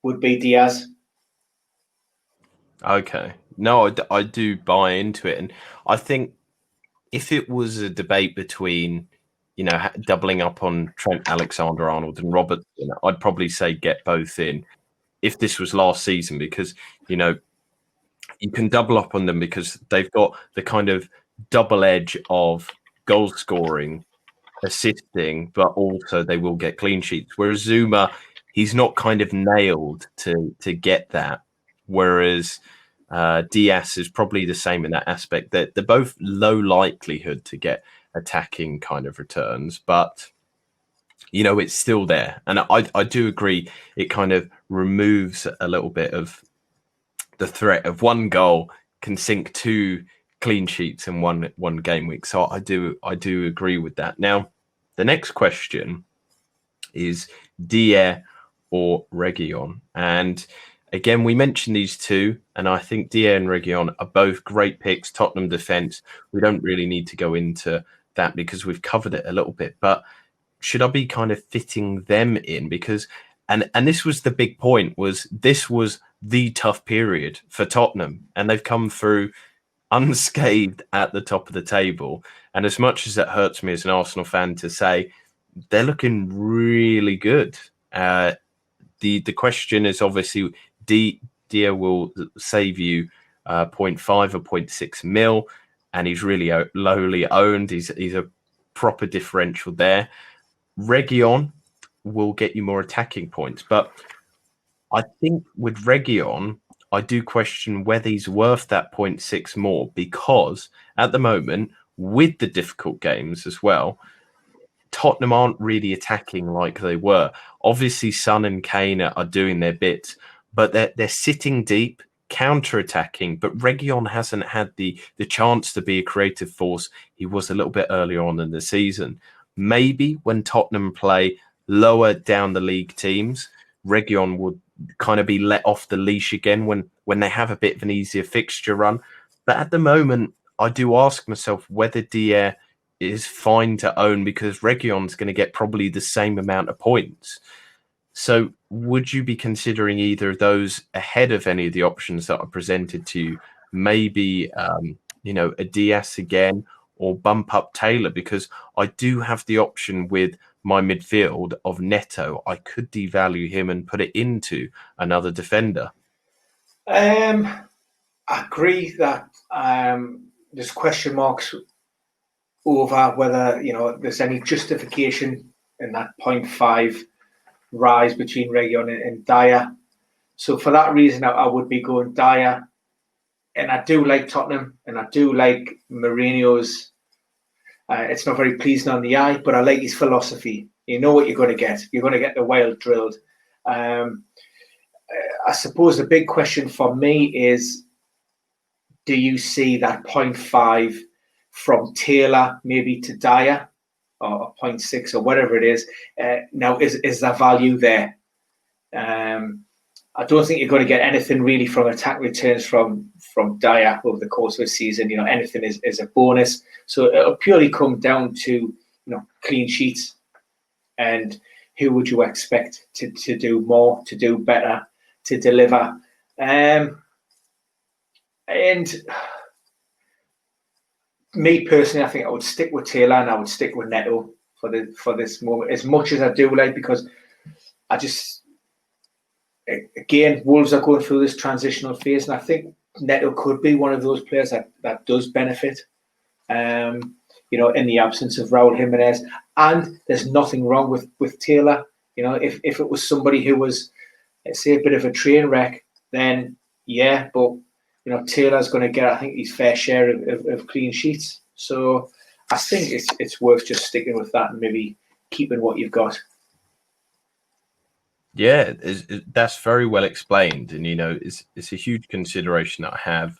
would be Diaz. Okay. No, I do buy into it. And I think if it was a debate between, doubling up on Trent Alexander-Arnold and Robertson, I'd probably say get both in if this was last season, because, you can double up on them because they've got the kind of double edge of goal scoring, assisting, but also they will get clean sheets. Whereas Zuma, he's not kind of nailed to get that. Whereas Diaz is probably the same in that aspect, that they're both low likelihood to get attacking kind of returns, but it's still there. And I do agree, it kind of removes a little bit of the threat of one goal can sink 2 clean sheets in one game week. So I do agree with that. Now, the next question is Dier or Reguilon. And again, we mentioned these two, and I think Dier and Reguilon are both great picks. Tottenham defence, we don't really need to go into that because we've covered it a little bit. But should I be kind of fitting them in? Because, and this was the big point, was this was the tough period for Tottenham, and they've come through unscathed at the top of the table. And as much as it hurts me as an Arsenal fan to say, they're looking really good. The question is obviously, Dier will save you 0.5 or 0.6 mil, and he's really lowly owned. He's a proper differential there. Reguilon will get you more attacking points, but I think with Reguilon, I do question whether he's worth that 0.6 more, because at the moment, with the difficult games as well, Tottenham aren't really attacking like they were. Obviously, Son and Kane are doing their bits, but they're sitting deep, counter-attacking. But Reguilon hasn't had the chance to be a creative force. He was a little bit earlier on in the season. Maybe when Tottenham play lower down the league teams, Reguilon would kind of be let off the leash again when they have a bit of an easier fixture run. But at the moment, I do ask myself whether Dier is fine to own, because Reguilon's going to get probably the same amount of points. So would you be considering either of those ahead of any of the options that are presented to you? Maybe, a Diaz again, or bump up Taylor, because I do have the option with my midfield of Neto. I could devalue him and put it into another defender. I agree that there's question marks over whether there's any justification in that 0.5 rise between Reguilon and Dier. So for that reason, I would be going Dier. And I do like Tottenham, and I do like Mourinho's. It's not very pleasing on the eye, but I like his philosophy. You know what you're going to get. You're going to get the wild drilled. I suppose the big question for me is, do you see that 0.5 from Taylor maybe to Dier, or 0.6 or whatever it is? Now, is there value there? I don't think you're going to get anything really from attack returns from Dier over the course of a season. Anything is a bonus. So it'll purely come down to clean sheets, and who would you expect to do more, to do better, to deliver. And me personally, I think I would stick with Taylor, and I would stick with Neto for this moment, as much as I do like, because I just. Again, Wolves are going through this transitional phase, and I think Neto could be one of those players that does benefit, in the absence of Raul Jimenez. And there's nothing wrong with Taylor. If it was somebody who was, let's say, a bit of a train wreck, then yeah, but Taylor's going to get, I think, his fair share of clean sheets. So I think it's worth just sticking with that and maybe keeping what you've got. Yeah, that's very well explained, and it's a huge consideration that I have,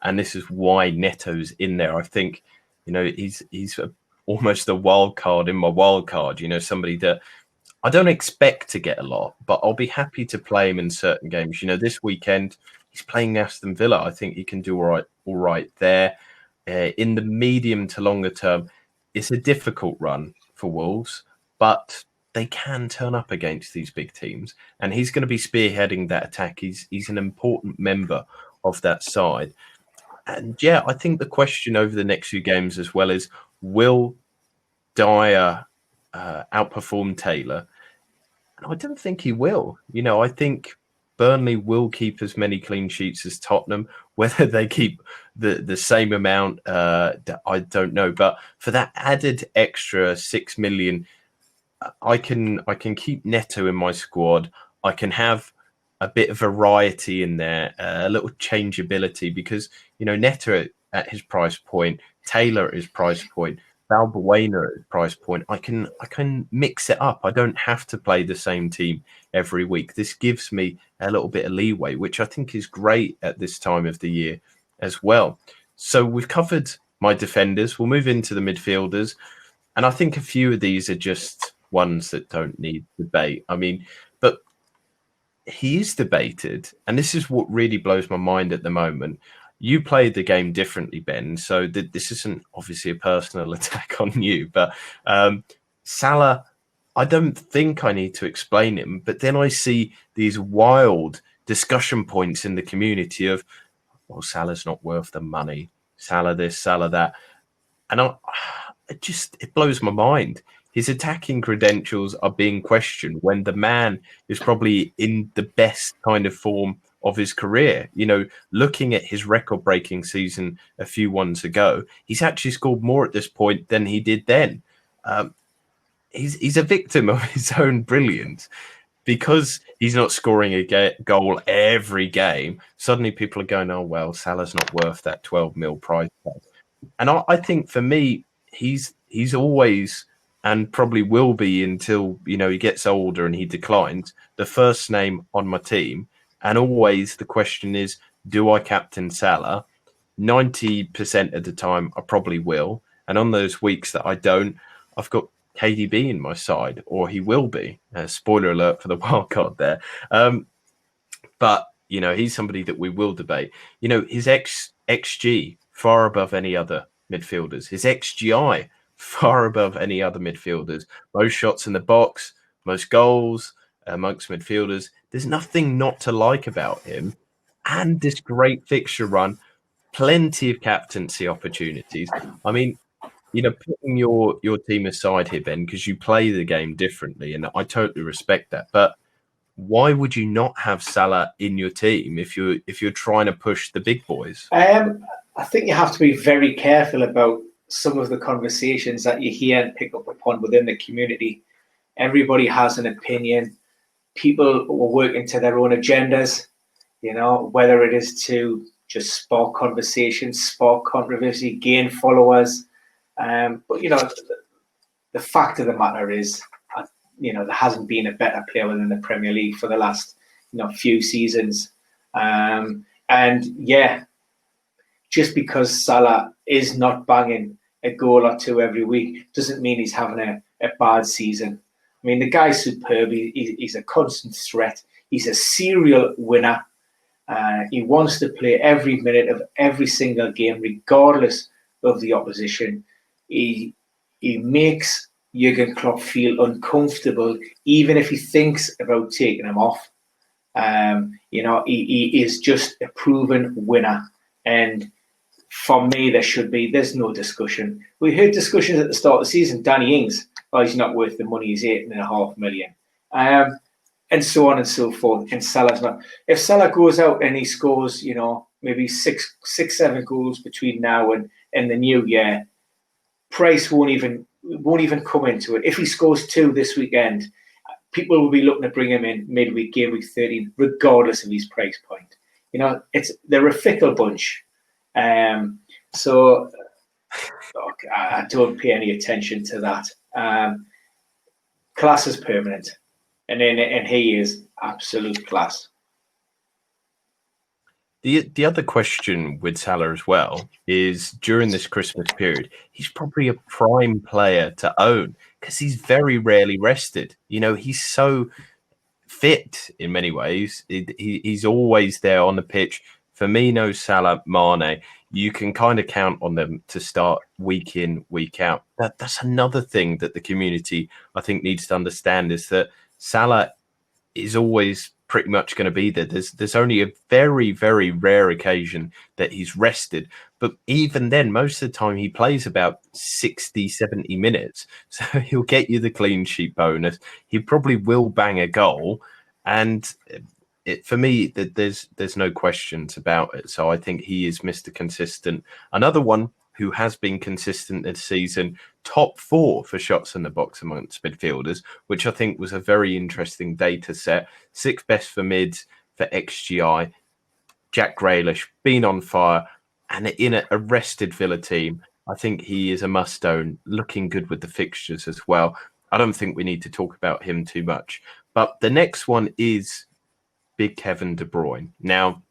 and this is why Neto's in there. I think he's almost a wild card in my wild card. Somebody that I don't expect to get a lot, but I'll be happy to play him in certain games. This weekend he's playing Aston Villa. I think he can do all right there. In the medium to longer term, it's a difficult run for Wolves, but they can turn up against these big teams, and he's going to be spearheading that attack. He's an important member of that side. And yeah, I think the question over the next few games as well is, will Dyer outperform Taylor? And I don't think he will. I think Burnley will keep as many clean sheets as Tottenham. Whether they keep the same amount, I don't know. But for that added extra 6 million, I can keep Neto in my squad. I can have a bit of variety in there, a little changeability, because Neto at his price point, Taylor at his price point, Valbuena at his price point, I can mix it up. I don't have to play the same team every week. This gives me a little bit of leeway, which I think is great at this time of the year as well. So we've covered my defenders. We'll move into the midfielders, and I think a few of these are just ones that don't need debate. I mean, but he is debated, and this is what really blows my mind at the moment. You played the game differently, Ben, so this isn't obviously a personal attack on you, but Salah, I don't think I need to explain him, but then I see these wild discussion points in the community of, well, Salah's not worth the money, Salah this, Salah that, and it blows my mind. His attacking credentials are being questioned when the man is probably in the best kind of form of his career. Looking at his record-breaking season a few ones ago, he's actually scored more at this point than he did then. He's a victim of his own brilliance. Because he's not scoring a goal every game, suddenly people are going, oh, well, Salah's not worth that 12 mil price tag. And I think for me, he's always, and probably will be until he gets older and he declines, the first name on my team. And always the question is, do I captain Salah? 90% of the time, I probably will. And on those weeks that I don't, I've got KDB in my side, or he will be. Spoiler alert for the wildcard there. But he's somebody that we will debate. His XG far above any other midfielders. His XGI far above any other midfielders. Most shots in the box, most goals amongst midfielders. There's nothing not to like about him. And this great fixture run, plenty of captaincy opportunities. I mean, putting your team aside here, Ben, because you play the game differently, and I totally respect that. But why would you not have Salah in your team if you're trying to push the big boys? I think you have to be very careful about some of the conversations that you hear and pick up upon within the community. Everybody has an opinion. People will work into their own agendas, whether it is to just spark conversation, spark controversy, gain followers. But the fact of the matter is, there hasn't been a better player within the Premier League for the last few seasons. And yeah, just because Salah is not banging a goal or two every week doesn't mean he's having a bad season. I mean, the guy's superb. He's a constant threat. He's a serial winner. He wants to play every minute of every single game, regardless of the opposition. He makes Jurgen Klopp feel uncomfortable, even if he thinks about taking him off. He is just a proven winner. And for me, there's no discussion. We heard discussions at the start of the season. Danny Ings, he's not worth the money. He's 8.5 million. And so on and so forth. And Salah's not. If Salah goes out and he scores, maybe six, 7 goals between now and the new year, price won't even come into it. If he scores 2 this weekend, people will be looking to bring him in midweek, game week 13, regardless of his price point. They're a fickle bunch. So look, I don't pay any attention to that. Class is permanent, and he is absolute class. The other question with Salah as well is, during this Christmas period, he's probably a prime player to own because he's very rarely rested. He's so fit in many ways. He's always there on the pitch. Firmino, Salah, Mane, you can kind of count on them to start week in, week out. That's another thing that the community, I think, needs to understand, is that Salah is always pretty much going to be there. There's only a very, very rare occasion that he's rested. But even then, most of the time he plays about 60, 70 minutes. So he'll get you the clean sheet bonus. He probably will bang a goal. And for me, there's no questions about it. So I think he is Mr. Consistent. Another one who has been consistent this season, top 4 for shots in the box amongst midfielders, which I think was a very interesting data set. 6th best for mids for XGI. Jack Grealish, been on fire, and in a rested Villa team, I think he is a must-own, looking good with the fixtures as well. I don't think we need to talk about him too much. But the next one is Big Kevin De Bruyne. Now,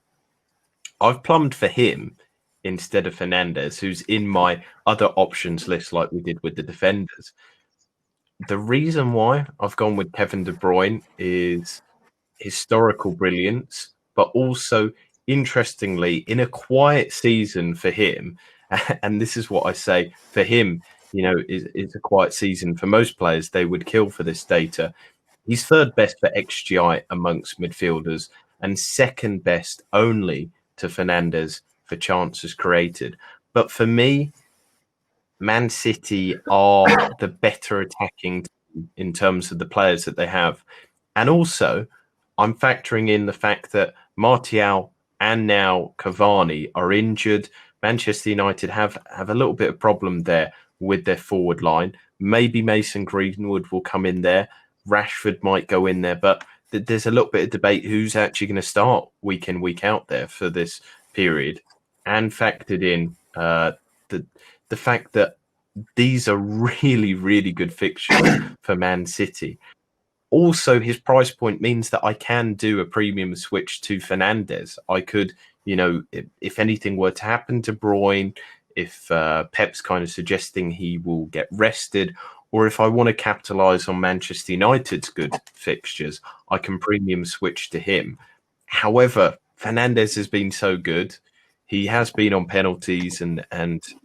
I've plumbed for him instead of Fernandes, who's in my other options list like we did with the defenders. The reason why I've gone with Kevin De Bruyne is historical brilliance, but also, interestingly, in a quiet season for him, and this is what I say, for him, it's a quiet season. For most players, they would kill for this data. He's 3rd best for XGI amongst midfielders and 2nd best only to Fernandes for chances created. But for me, Man City are the better attacking team in terms of the players that they have. And also, I'm factoring in the fact that Martial and now Cavani are injured. Manchester United have a little bit of problem there with their forward line. Maybe Mason Greenwood will come in there. Rashford might go in there. But there's a little bit of debate who's actually going to start week in, week out there for this period. And factored in the fact that these are really, really good fixtures for Man City. Also, his price point means that I can do a premium switch to Fernandes. I could, if anything were to happen to Bruyne, if Pep's kind of suggesting he will get rested, or if I want to capitalise on Manchester United's good fixtures, I can premium switch to him. However, Fernandes has been so good. He has been on penalties and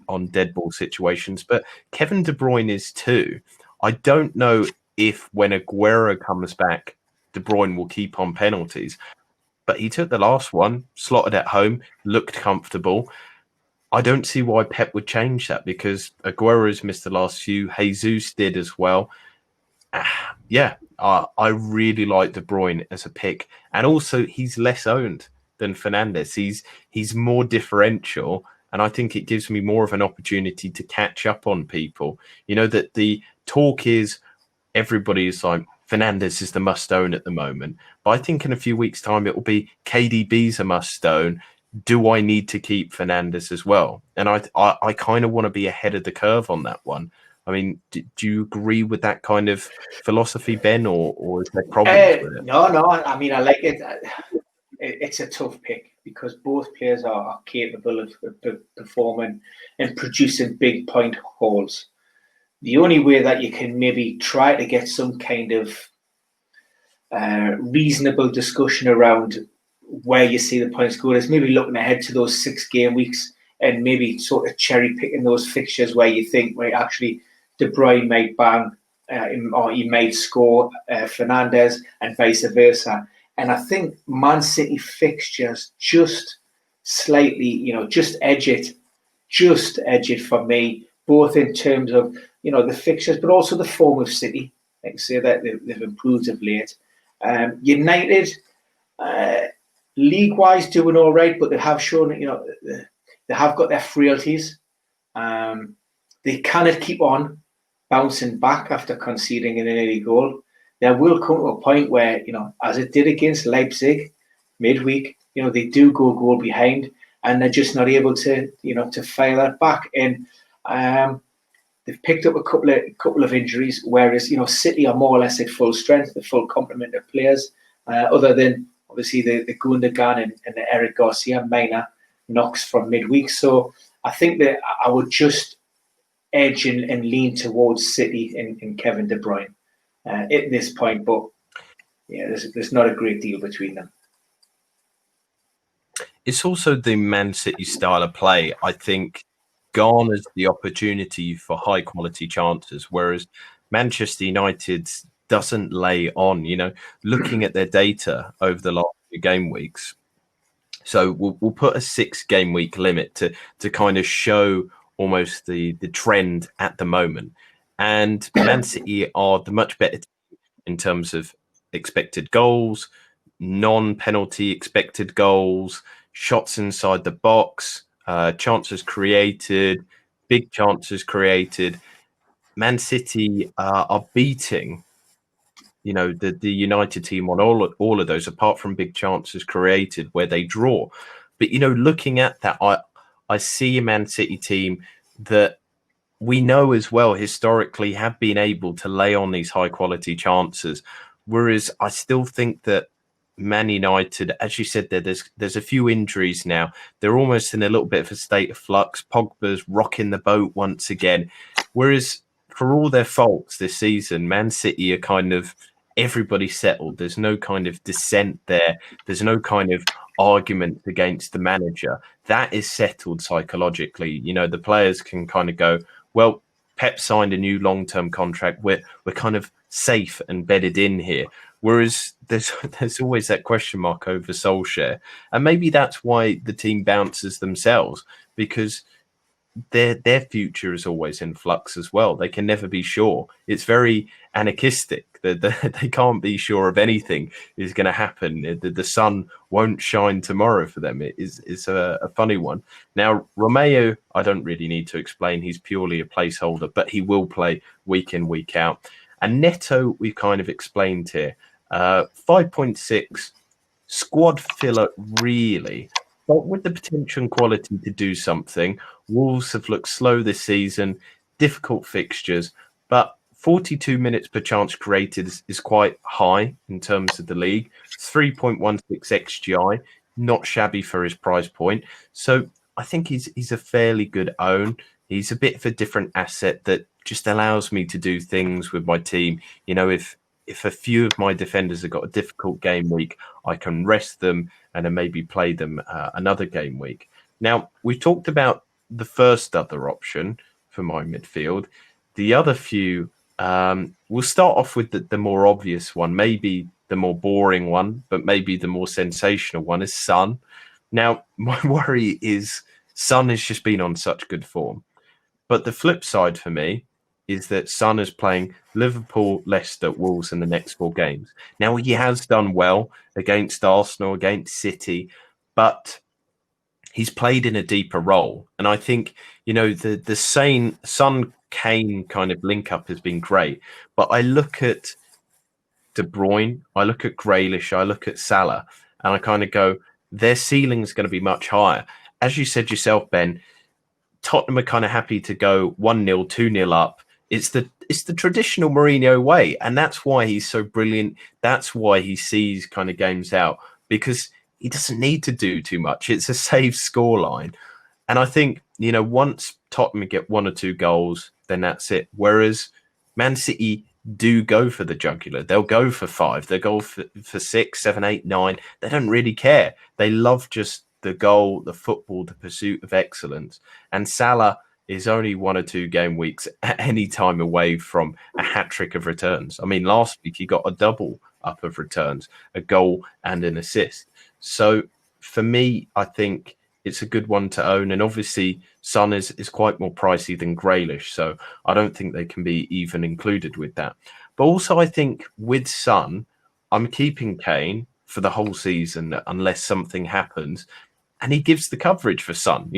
on dead ball situations, but Kevin De Bruyne is too. I don't know if when Aguero comes back, De Bruyne will keep on penalties, but he took the last one, slotted at home, looked comfortable. I don't see why Pep would change that because Aguero's missed the last few. Jesus did as well. I really like De Bruyne as a pick. And also, he's less owned than Fernandes. He's more differential, and I think it gives me more of an opportunity to catch up on people. That the talk is everybody is like, Fernandes is the must-own at the moment. But I think in a few weeks' time, it will be KDB's a must-own. Do I need to keep Fernandes as well? And I kind of want to be ahead of the curve on that one. I mean, do you agree with that kind of philosophy, Ben, or is there problems with it? No. I mean, I like it. It's a tough pick because both players are capable of performing and producing big point hauls. The only way that you can maybe try to get some kind of reasonable discussion around where you see the points go is maybe looking ahead to those 6 game weeks and maybe sort of cherry picking those fixtures where you think, right, actually De Bruyne might bang or he might score Fernandes and vice versa. And I think Man City fixtures just slightly, just edge it for me, both in terms of, the fixtures, but also the form of City. I can say that they've improved of late. United, league-wise, doing all right, but they have shown, they have got their frailties. They cannot keep on bouncing back after conceding an early goal. There will come to a point where, as it did against Leipzig midweek, they do go goal behind and they're just not able to, to fire that back. And they've picked up a couple of injuries, whereas, City are more or less at full strength, the full complement of players, other than obviously the Gundogan and the Eric Garcia minor knocks from midweek. So I think that I would just edge and lean towards City in Kevin De Bruyne at this point. But Yeah, there's not a great deal between them. It's also the Man City style of play, I think, garners the opportunity for high quality chances, whereas Manchester United doesn't lay on, looking at their data over the last few game weeks. So we'll put a 6-game week limit to kind of show almost the trend at the moment. And Man City are the much better team in terms of expected goals, non-penalty expected goals, shots inside the box, chances created, big chances created. Man City are beating, the United team on all of those, apart from big chances created where they draw. But looking at that, I see a Man City team that we know as well historically have been able to lay on these high quality chances. Whereas I still think that Man United, as you said, there's a few injuries now. They're almost in a little bit of a state of flux. Pogba's rocking the boat once again. Whereas for all their faults this season, Man City are kind of everybody settled. There's no kind of dissent there. There's no kind of argument against the manager. That is settled psychologically. The players can kind of go, well, Pep signed a new long-term contract. We're kind of safe and bedded in here. Whereas there's always that question mark over Solskjaer. And maybe that's why the team bounces themselves, because their future is always in flux as well. They can never be sure. It's very anarchistic. They can't be sure of anything is going to happen. The sun won't shine tomorrow for them. It's a funny one. Now, Romeo, I don't really need to explain. He's purely a placeholder, but he will play week in, week out. And Neto, we've kind of explained here. 5.6, squad filler, really. But with the potential and quality to do something. Wolves have looked slow this season, difficult fixtures, but 42 minutes per chance created is quite high in terms of the league. 3.16 XGI, not shabby for his price point. So I think he's a fairly good own. He's a bit of a different asset that just allows me to do things with my team. If a few of my defenders have got a difficult game week, I can rest them and then maybe play them another game week. Now, we talked about the first other option for my midfield. The other few, we'll start off with the more obvious one, maybe the more boring one, but maybe the more sensational one is Son. Now, my worry is Son has just been on such good form. But the flip side for me is that Son is playing Liverpool, Leicester, Wolves in the next 4 games. Now, he has done well against Arsenal, against City, but he's played in a deeper role. And I think, the same Son-Kane kind of link-up has been great. But I look at De Bruyne, I look at Grealish, I look at Salah, and I kind of go, their ceiling is going to be much higher. As you said yourself, Ben, Tottenham are kind of happy to go 1-0, 2-0 up. It's the traditional Mourinho way, and that's why he's so brilliant. That's why he sees kind of games out, because he doesn't need to do too much. It's a safe scoreline. And I think, once Tottenham get 1 or 2 goals, then that's it. Whereas Man City do go for the jugular. They'll go for 5. They'll go for 6, 7, 8, 9. They don't really care. They love just the goal, the football, the pursuit of excellence. And Salah is only 1 or 2 game weeks at any time away from a hat-trick of returns. I mean, last week he got a double up of returns, a goal and an assist. So for me, I think it's a good one to own. And obviously, Son is quite more pricey than Grealish. So I don't think they can be even included with that. But also, I think with Son, I'm keeping Kane for the whole season unless something happens. And he gives the coverage for Son.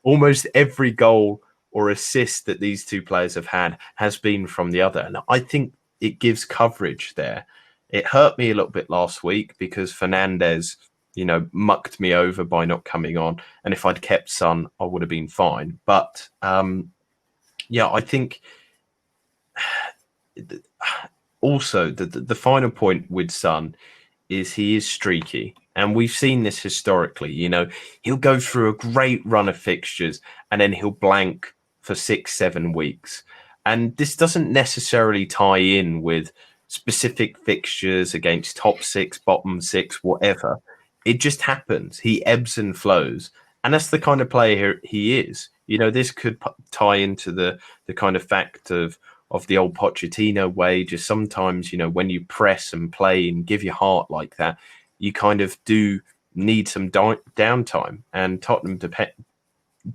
Almost every goal or assist that these two players have had has been from the other. And I think it gives coverage there. It hurt me a little bit last week because Fernandes, mucked me over by not coming on. And if I'd kept Son, I would have been fine. But I think also the final point with Son is he is streaky. And we've seen this historically. He'll go through a great run of fixtures and then he'll blank for 6-7 weeks. And this doesn't necessarily tie in with specific fixtures against top 6, bottom 6, whatever. It just happens. He ebbs and flows. And that's the kind of player he is. You know, this could tie into the kind of fact of the old Pochettino way. Just sometimes, you know, when you press and play and give your heart like that, you kind of do need some downtime. And Tottenham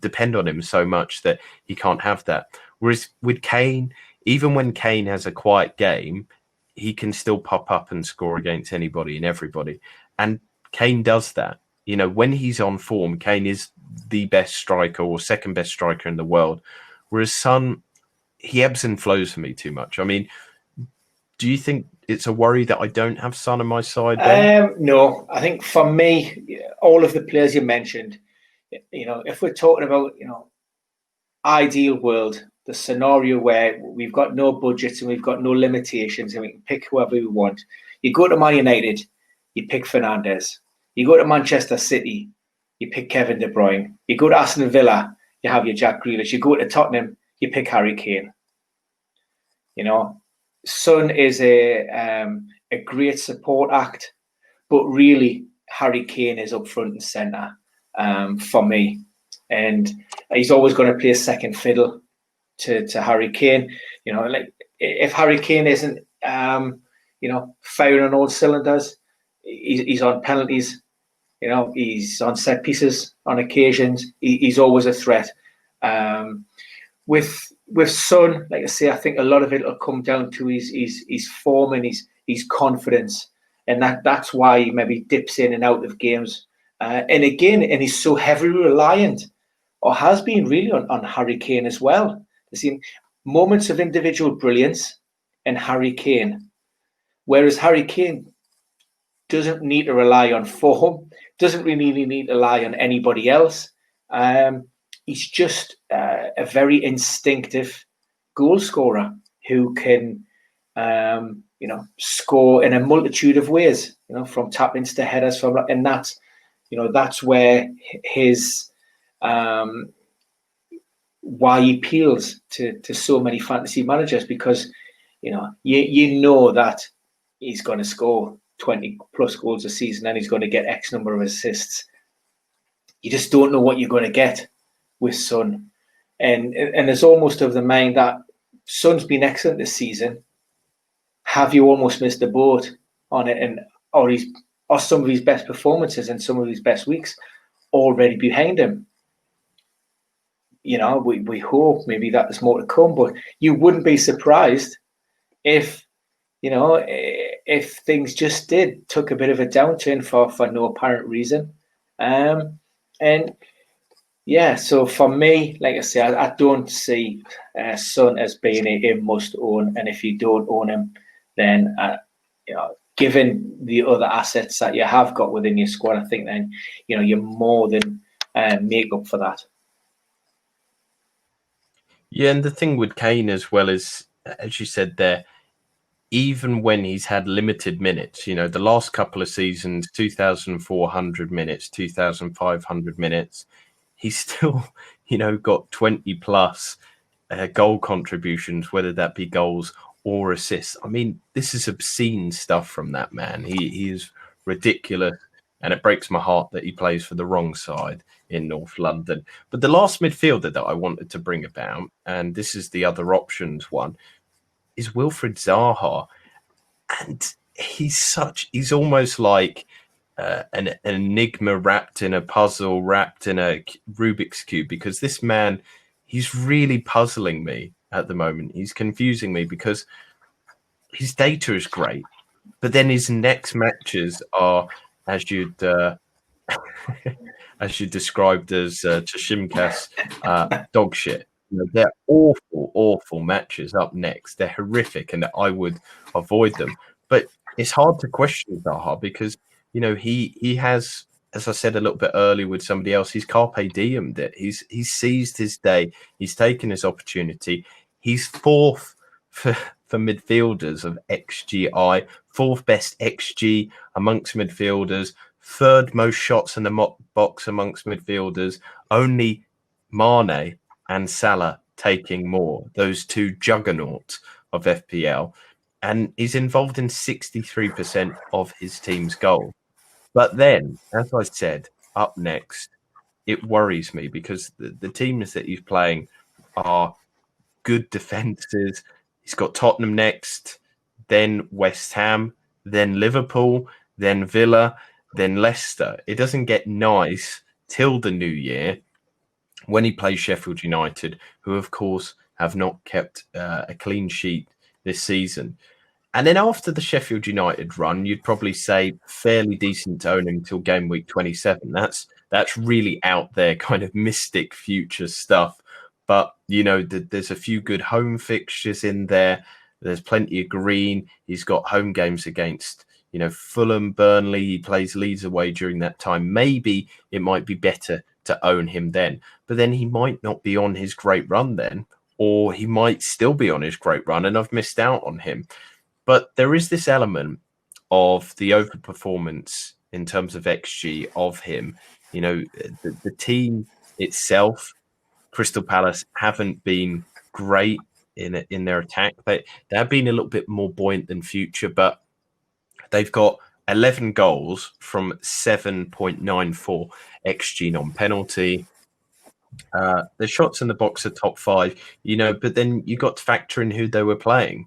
depend on him so much that he can't have that. Whereas with Kane, even when Kane has a quiet game, he can still pop up and score against anybody and everybody. And Kane does that. You know, when he's on form, Kane is the best striker or second best striker in the world. Whereas Son, he ebbs and flows for me too much. I mean, do you think it's a worry that I don't have Son on my side, Ben? No, I think for me, all of the players you mentioned, you know, if we're talking about, you know, ideal world, the scenario where we've got no budgets and we've got no limitations and we can pick whoever we want. You go to Man United, you pick Fernandes. You go to Manchester City, you pick Kevin De Bruyne. You go to Aston Villa, you have your Jack Grealish. You go to Tottenham, you pick Harry Kane. You know, Son is a great support act, but really Harry Kane is up front and centre for me. And he's always going to play second fiddle to Harry Kane. You know, like if Harry Kane isn't, you know, firing on all cylinders, he's on penalties. You know, he's on set pieces on occasions. He's always a threat. With Son, like I say, I think a lot of it will come down to his form and his confidence, and that's why he maybe dips in and out of games. And he's so heavily reliant, or has been really, on Harry Kane as well. There's seen moments of individual brilliance in Harry Kane, whereas Harry Kane doesn't need to rely on form, doesn't really need to rely on anybody else. He's just a very instinctive goal scorer who can, you know, score in a multitude of ways. You know, from tap-ins to headers, and that's, you know, that's where his why he appeals to so many fantasy managers, because you know that he's going to score 20 plus goals a season and he's going to get X number of assists. You just don't know what you're going to get with Son, and it's almost of the mind that Son's been excellent this season. Have you almost missed the boat on it, or some of his best performances and some of his best weeks already behind him? You know, we hope maybe that there's more to come, but you wouldn't be surprised if, you know, if things just took a bit of a downturn for no apparent reason. And yeah, so for me, like I say, I don't see Son as being a must own, and if you don't own him, then you know, given the other assets that you have got within your squad, I think then, you know, you're more than make up for that. Yeah, and the thing with Kane as well is, as you said there, even when he's had limited minutes, you know, the last couple of seasons, 2,400 minutes, 2,500 minutes, he's still, you know, got 20 plus goal contributions, whether that be goals or assists. I mean, this is obscene stuff from that man. He is ridiculous, and it breaks my heart that he plays for the wrong side in North London. But the last midfielder that I wanted to bring about, and this is the other options one, is Wilfried Zaha. And he's almost like an enigma wrapped in a puzzle, wrapped in a Rubik's Cube, because this man, he's really puzzling me at the moment. He's confusing me because his data is great, but then his next matches are, as you'd as you described as Tashimkas, dog shit. You know, they're awful matches up next. They're horrific, and I would avoid them. But it's hard to question Zaha because, you know, he has, as I said a little bit earlier with somebody else, he's carpe diemed it. He's seized his day. He's taken his opportunity. He's fourth for midfielders of XGI, fourth best XG amongst midfielders, third most shots in the box amongst midfielders. Only Mane and Salah taking more, those two juggernauts of FPL. and he's involved in 63% of his team's goals. But then, as I said, up next, it worries me because the teams that he's playing are good defences. He's got Tottenham next, then West Ham, then Liverpool, then Villa, then Leicester. It doesn't get nice till the new year when he plays Sheffield United, who, of course, have not kept a clean sheet this season. And then after the Sheffield United run, you'd probably say fairly decent to own him until game week 27. That's really out there, kind of mystic future stuff. But, you know, there's a few good home fixtures in there. There's plenty of green. He's got home games against, you know, Fulham, Burnley. He plays Leeds away during that time. Maybe it might be better to own him then. But then he might not be on his great run then, or he might still be on his great run and I've missed out on him. But there is this element of the overperformance in terms of XG of him. You know, the team itself, Crystal Palace, haven't been great in their attack. They have been a little bit more buoyant than Future, but they've got 11 goals from 7.94 XG non-penalty. The shots in the box are top 5, you know, but then you got to factor in who they were playing.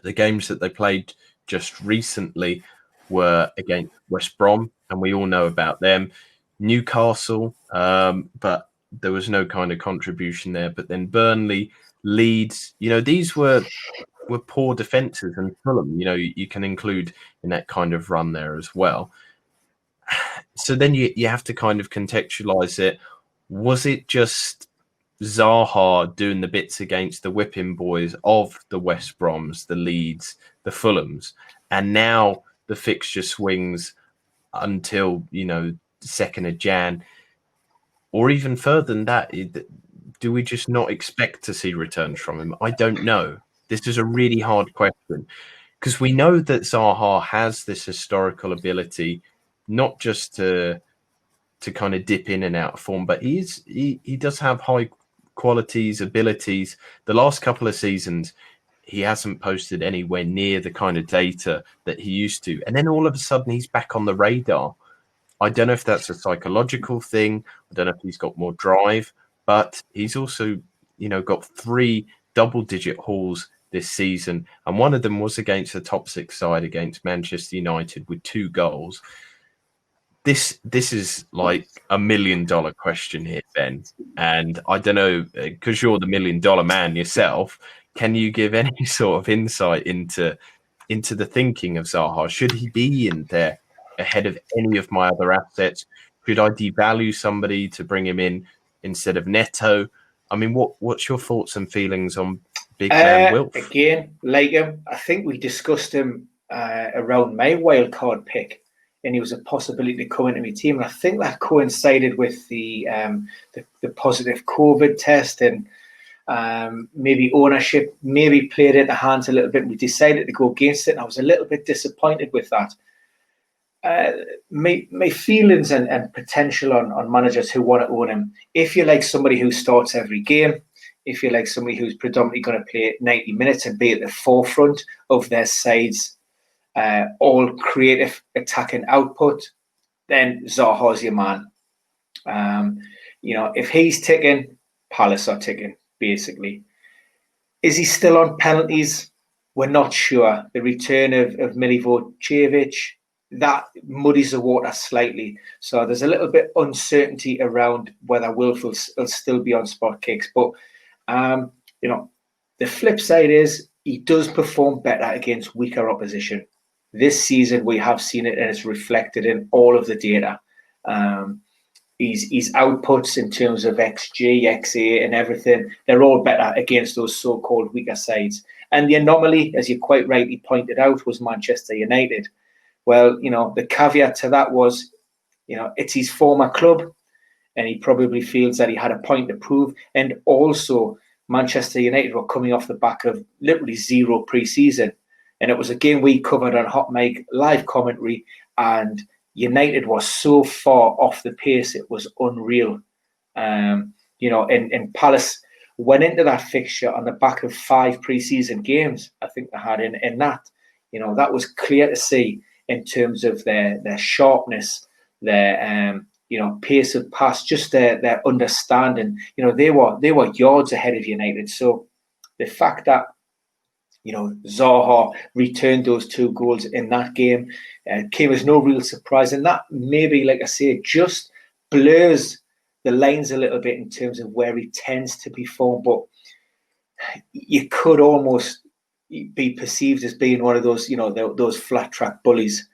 The games that they played just recently were against West Brom, and we all know about them. Newcastle, but there was no kind of contribution there. But then Burnley, Leeds, you know, these were poor defences, and Fulham, you know, you can include in that kind of run there as well. So then you have to kind of contextualise it. Was it just Zaha doing the bits against the whipping boys of the West Broms, the Leeds, the Fulhams, and now the fixture swings until, you know, 2nd of Jan, or even further than that? Do we just not expect to see returns from him? I don't know. This is a really hard question because we know that Zaha has this historical ability, not just to kind of dip in and out of form, but he does have high qualities, abilities. The last couple of seasons, he hasn't posted anywhere near the kind of data that he used to. And then all of a sudden, he's back on the radar. I don't know if that's a psychological thing. I don't know if he's got more drive, but he's also, you know, got 3 double-digit hauls this season. And one of them was against the top 6 side against Manchester United with 2 goals. This is like $1 million question here, Ben. And I don't know, because you're the $1 million man yourself, can you give any sort of insight into the thinking of Zaha? Should he be in there ahead of any of my other assets? Should I devalue somebody to bring him in instead of Neto? I mean, what's your thoughts and feelings on Big Man Wilf? Again, like him, I think we discussed him around my wildcard pick, and he was a possibility to come into my team. And I think that coincided with the positive COVID test, and maybe ownership maybe played into hands a little bit. We decided to go against it, and I was a little bit disappointed with that. My feelings and potential on managers who want to own him. If you're like somebody who starts every game, if you're like somebody who's predominantly going to play 90 minutes and be at the forefront of their side's all creative attacking output, then Zaha's your man. You know, if he's ticking, Palace are ticking, basically. Is he still on penalties? We're not sure. The return of Milivojevic, that muddies the water slightly. So there's a little bit uncertainty around whether Wilf will still be on spot kicks. But, you know, the flip side is he does perform better against weaker opposition. This season, we have seen it, and it's reflected in all of the data. His outputs in terms of XG, XA, and everything, they're all better against those so-called weaker sides. And the anomaly, as you quite rightly pointed out, was Manchester United. Well, you know, the caveat to that was, you know, it's his former club, and he probably feels that he had a point to prove. And also, Manchester United were coming off the back of literally 0 pre-season. And it was a game we covered on HotMic live commentary, and United was so far off the pace, it was unreal. You know, and Palace went into that fixture on the back of 5 pre-season games. I think they had in that. That was clear to see in terms of their sharpness, their pace of pass, just their understanding. They were yards ahead of United. So the fact that Zaha returned those 2 goals in that game came as no real surprise, and that maybe, like I say, just blurs the lines a little bit in terms of where he tends to perform. But you could almost be perceived as being one of those, those flat track bullies.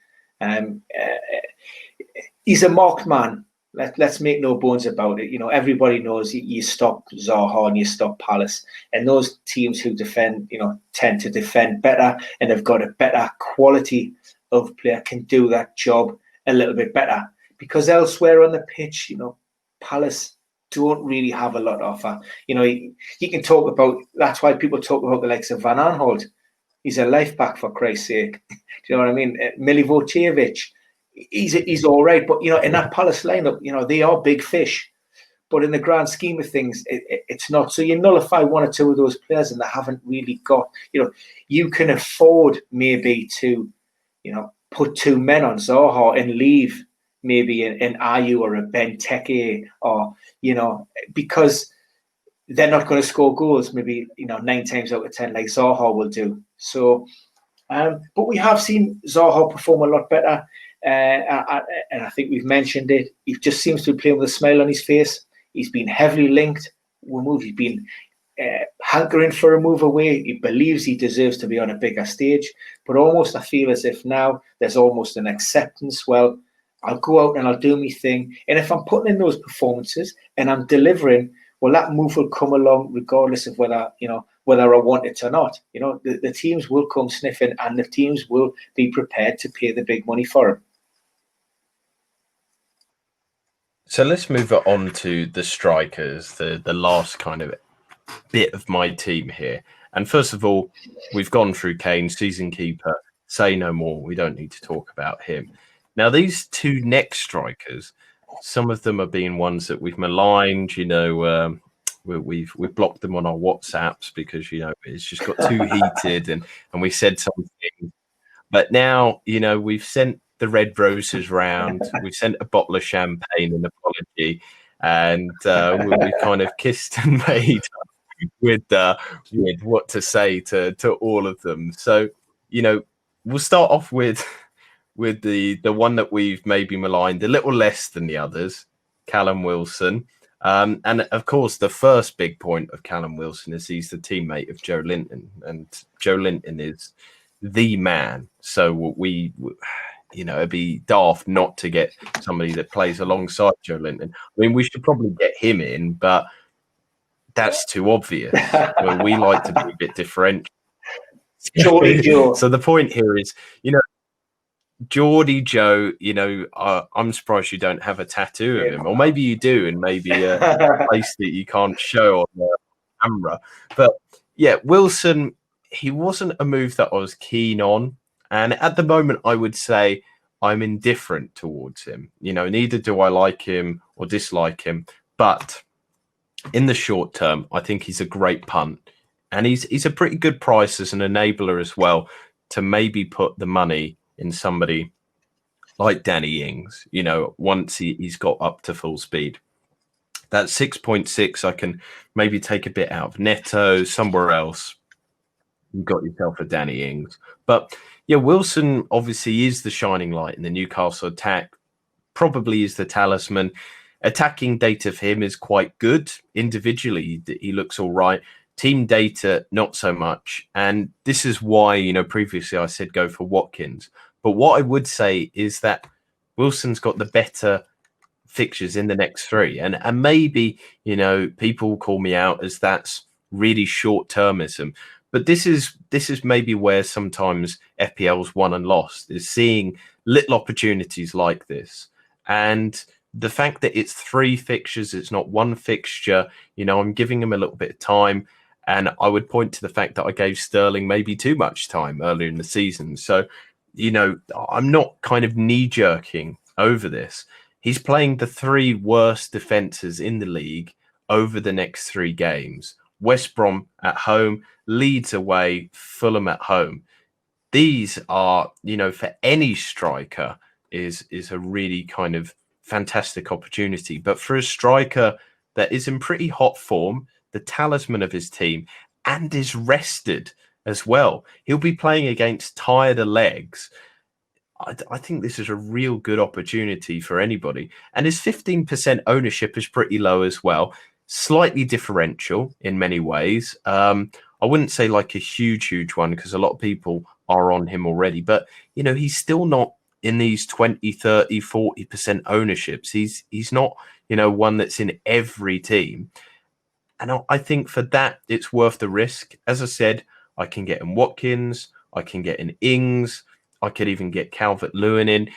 He's a marked man. Let's make no bones about it. Everybody knows you stop Zaha and you stop Palace, and those teams who defend, tend to defend better and have got a better quality of player can do that job a little bit better, because elsewhere on the pitch, Palace don't really have a lot to offer. You can talk about, that's why people talk about the likes of Van Aanholt. He's a left back, for Christ's sake. Do you know what I mean? Milivojevic, he's all right, but in that Palace lineup, they are big fish. But in the grand scheme of things, it's not. So you nullify 1 or 2 of those players, and they haven't really got. You can afford maybe to, put 2 men on Zaha and leave maybe an Ayew or a Benteke, or because they're not going to score goals. Maybe 9 times out of 10, like Zaha will do. So, but we have seen Zaha perform a lot better. And I think we've mentioned it. He just seems to be playing with a smile on his face. He's been heavily linked with moves. He's been hankering for a move away. He believes he deserves to be on a bigger stage. But almost I feel as if now there's almost an acceptance. Well, I'll go out and I'll do my thing. And if I'm putting in those performances and I'm delivering, well, that move will come along regardless of whether I want it or not. The teams will come sniffing, and the teams will be prepared to pay the big money for him. So let's move on to the strikers, the last kind of bit of my team here. And first of all, we've gone through Kane, season keeper. Say no more. We don't need to talk about him. Now, these 2 next strikers, some of them are being ones that we've maligned. We've blocked them on our WhatsApps because it's just got too heated, and we said something. But now we've sent the red roses round. We've sent a bottle of champagne, an apology, and we kind of kissed and made with what to say to all of them. So we'll start off with the one that we've maybe maligned a little less than the others, Callum Wilson. And of course, the first big point of Callum Wilson is he's the teammate of Joe Linton, and Joe Linton is the man. So it'd be daft not to get somebody that plays alongside Joe Linton. I mean, we should probably get him in, but that's too obvious. We like to be a bit different. Geordie Joe. So the point here is, Geordie Joe, I'm surprised you don't have a tattoo of him, or maybe you do, and maybe a place that you can't show on the camera. But yeah, Wilson, he wasn't a move that I was keen on, and at the moment, I would say I'm indifferent towards him. Neither do I like him or dislike him, but in the short term, I think he's a great punt, and he's a pretty good price as an enabler as well to maybe put the money in somebody like Danny Ings, once he's got up to full speed. That 6.6, I can maybe take a bit out of Neto, somewhere else. You've got yourself a Danny Ings. But yeah, Wilson obviously is the shining light in the Newcastle attack, probably is the talisman. Attacking data for him is quite good. Individually, he looks all right. Team data, not so much. And this is why, previously I said go for Watkins. But what I would say is that Wilson's got the better fixtures in the next 3. And maybe, people call me out as that's really short-termism. But this is maybe where sometimes FPL's won and lost, is seeing little opportunities like this. And the fact that it's 3 fixtures, it's not 1 fixture, I'm giving him a little bit of time. And I would point to the fact that I gave Sterling maybe too much time earlier in the season. So, I'm not kind of knee-jerking over this. He's playing the 3 worst defences in the league over the next 3 games. West Brom at home, Leeds away, Fulham at home. These are, for any striker is a really kind of fantastic opportunity. But for a striker that is in pretty hot form, the talisman of his team, and is rested as well, he'll be playing against tireder legs. I think this is a real good opportunity for anybody. And his 15% ownership is pretty low as well. Slightly differential in many ways. I wouldn't say like a huge one, because a lot of people are on him already. But, he's still not in these 20, 30, 40% ownerships. He's not, one that's in every team. And I think for that, it's worth the risk. As I said, I can get in Watkins. I can get in Ings. I could even get Calvert-Lewin in.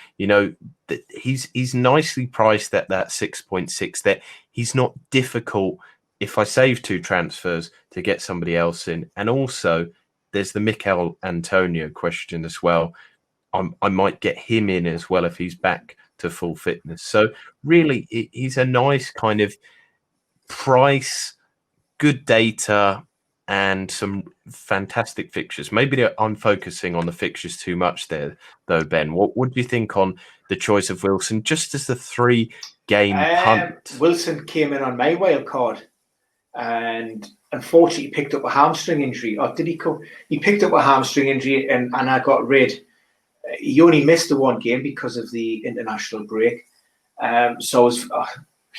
He's nicely priced at that 6.6. That he's not difficult, if I save 2 transfers, to get somebody else in. And also, there's the Mikel Antonio question as well. I might get him in as well if he's back to full fitness. So really, he's a nice kind of price, good data, and some fantastic fixtures. Maybe I'm focusing on the fixtures too much there, though, Ben. What do you think on the choice of Wilson, just as the 3-game punt? Wilson came in on my wildcard and unfortunately picked up a hamstring injury. Or did he come? He picked up a hamstring injury and I got rid. He only missed the 1 game because of the international break. So I was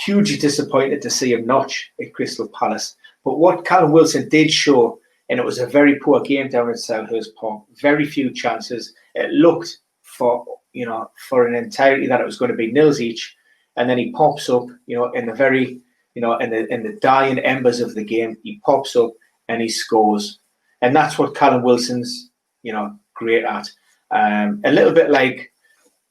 hugely disappointed to see him notch at Crystal Palace. But what Callum Wilson did show, and it was a very poor game down at Selhurst Park, very few chances. It looked for an entirety that it was going to be nils each, and then he pops up, in the very, in the dying embers of the game, he pops up and he scores, and that's what Callum Wilson's, great at. A little bit like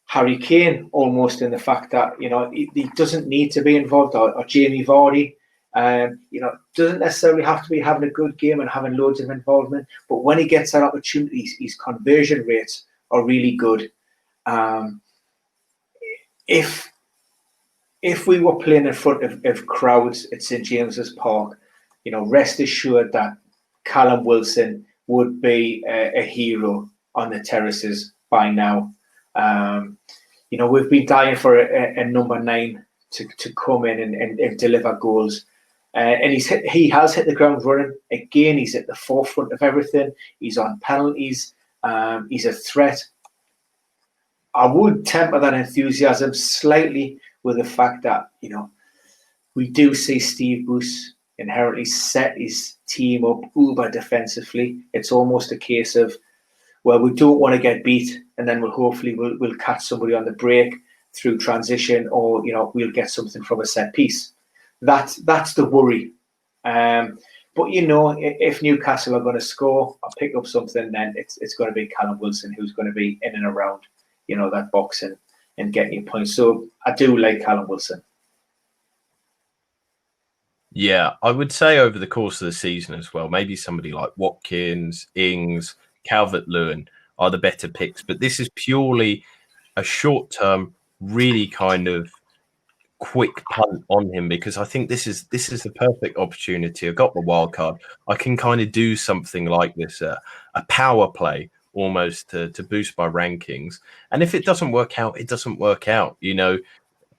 Harry Kane, almost, in the fact that he doesn't need to be involved, or Jamie Vardy. Doesn't necessarily have to be having a good game and having loads of involvement, but when he gets that opportunity, his conversion rates are really good. If we were playing in front of crowds at St James's Park, rest assured that Callum Wilson would be a hero on the terraces by now. We've been dying for a number 9 to come in and deliver goals. And he has hit the ground running. Again, he's at the forefront of everything. He's on penalties. He's a threat. I would temper that enthusiasm slightly with the fact that, we do see Steve Bruce inherently set his team up uber defensively. It's almost a case of, well, we don't want to get beat, and then we'll catch somebody on the break through transition, or, we'll get something from a set piece. That's the worry. But if Newcastle are going to score or pick up something, then it's going to be Callum Wilson who's going to be in and around, that box and getting you points. So I do like Callum Wilson. Yeah, I would say over the course of the season as well, maybe somebody like Watkins, Ings, Calvert-Lewin are the better picks. But this is purely a short-term, really kind of quick punt on him, because I think this is the perfect opportunity. I've got the wild card. I can kind of do something like this, a power play almost to boost my rankings. And if it doesn't work out, it doesn't work out.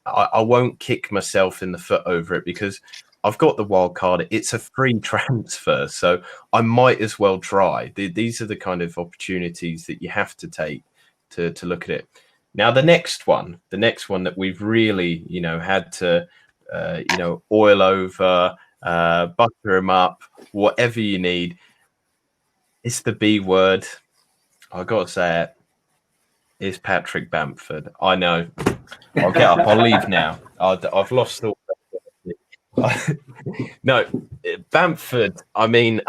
I won't kick myself in the foot over it, because I've got the wild card. It's a free transfer, so I might as well try. These are the kind of opportunities that you have to take to look at it. Now, the next one that we've really, had to, oil over, butter him up, whatever you need. It's the B word. I've got to say it. It's Patrick Bamford. I know. I'll get up. I'll leave now. I've lost all. No, Bamford, I mean,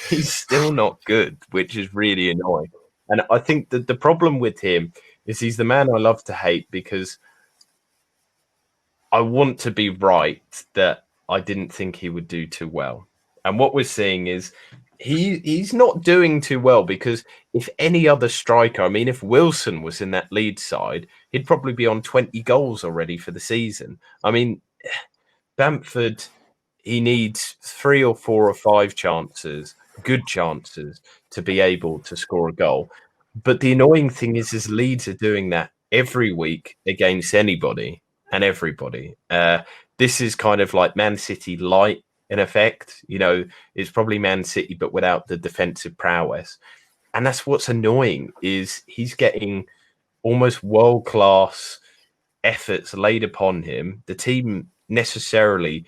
he's still not good, which is really annoying. And I think that the problem with him is he's the man I love to hate, because I want to be right that I didn't think he would do too well. And what we're seeing is he's not doing too well, because if any other striker, I mean, if Wilson was in that lead side, he'd probably be on 20 goals already for the season. I mean, Bamford, he needs 3 or 4 or 5 chances, good chances, to be able to score a goal. But the annoying thing is Leeds are doing that every week against anybody and everybody. This is kind of like Man City light in effect. You know, it's probably Man City, but without the defensive prowess. And that's what's annoying, is he's getting almost world-class efforts laid upon him. The team necessarily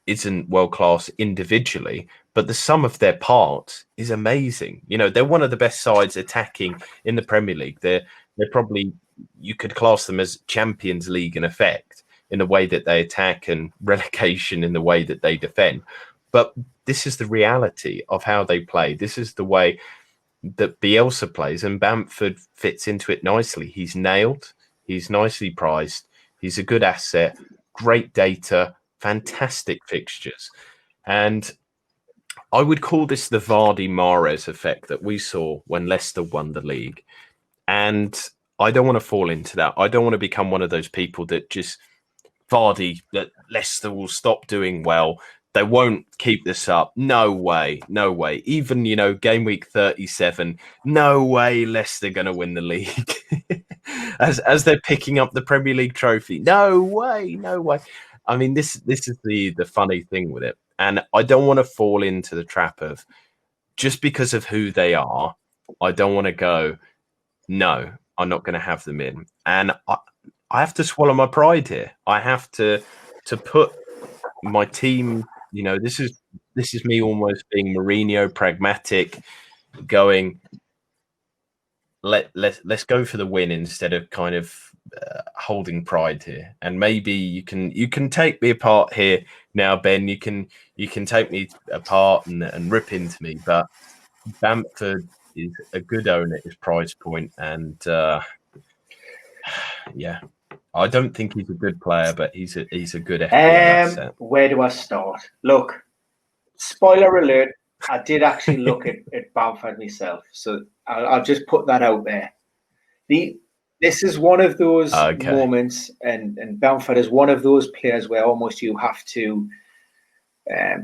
isn't world-class individually, but the sum of their parts is amazing. You know, they're one of the best sides attacking in the Premier League. They're probably, you could class them as Champions League in effect, in the way that they attack, and relegation in the way that they defend. But this is the reality of how they play. This is the way that Bielsa plays, and Bamford fits into it nicely. He's nailed. He's nicely priced. He's a good asset, great data, fantastic fixtures. And I would call this the Vardy Mahrez effect that we saw when Leicester won the league. And I don't want to fall into that. I don't want to become one of those people that just, Vardy, that Leicester will stop doing well. They won't keep this up. No way. No way. Even, you know, game week 37, no way Leicester going to win the league. as they're picking up the Premier League trophy. No way. No way. I mean, this is the funny thing with it. And I don't want to fall into the trap of, just because of who they are, I don't want to go, no, I'm not going to have them in. And I have to swallow my pride here. I have to put my team, you know, this is me almost being Mourinho pragmatic, going, let's go for the win instead of kind of holding pride here. And maybe you can take me apart here now, Ben. You can take me apart and rip into me, but Bamford is a good owner at his price point, and yeah, I don't think he's a good player, but he's a good FPL asset. Where do I start? Look, spoiler alert, I did actually look at Bamford myself, so I'll just put that out there. This is one of those moments, and Bamford is one of those players where almost you have to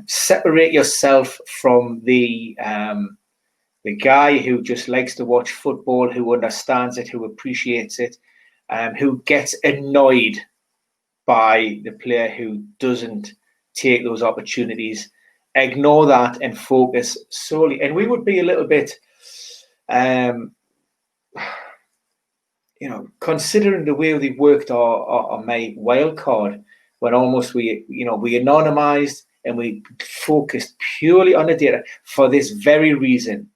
separate yourself from the guy who just likes to watch football, who understands it, who appreciates it, who gets annoyed by the player who doesn't take those opportunities. Ignore that and focus solely. And we would be a little bit, considering the way we worked our my wildcard, when almost we anonymized and we focused purely on the data for this very reason,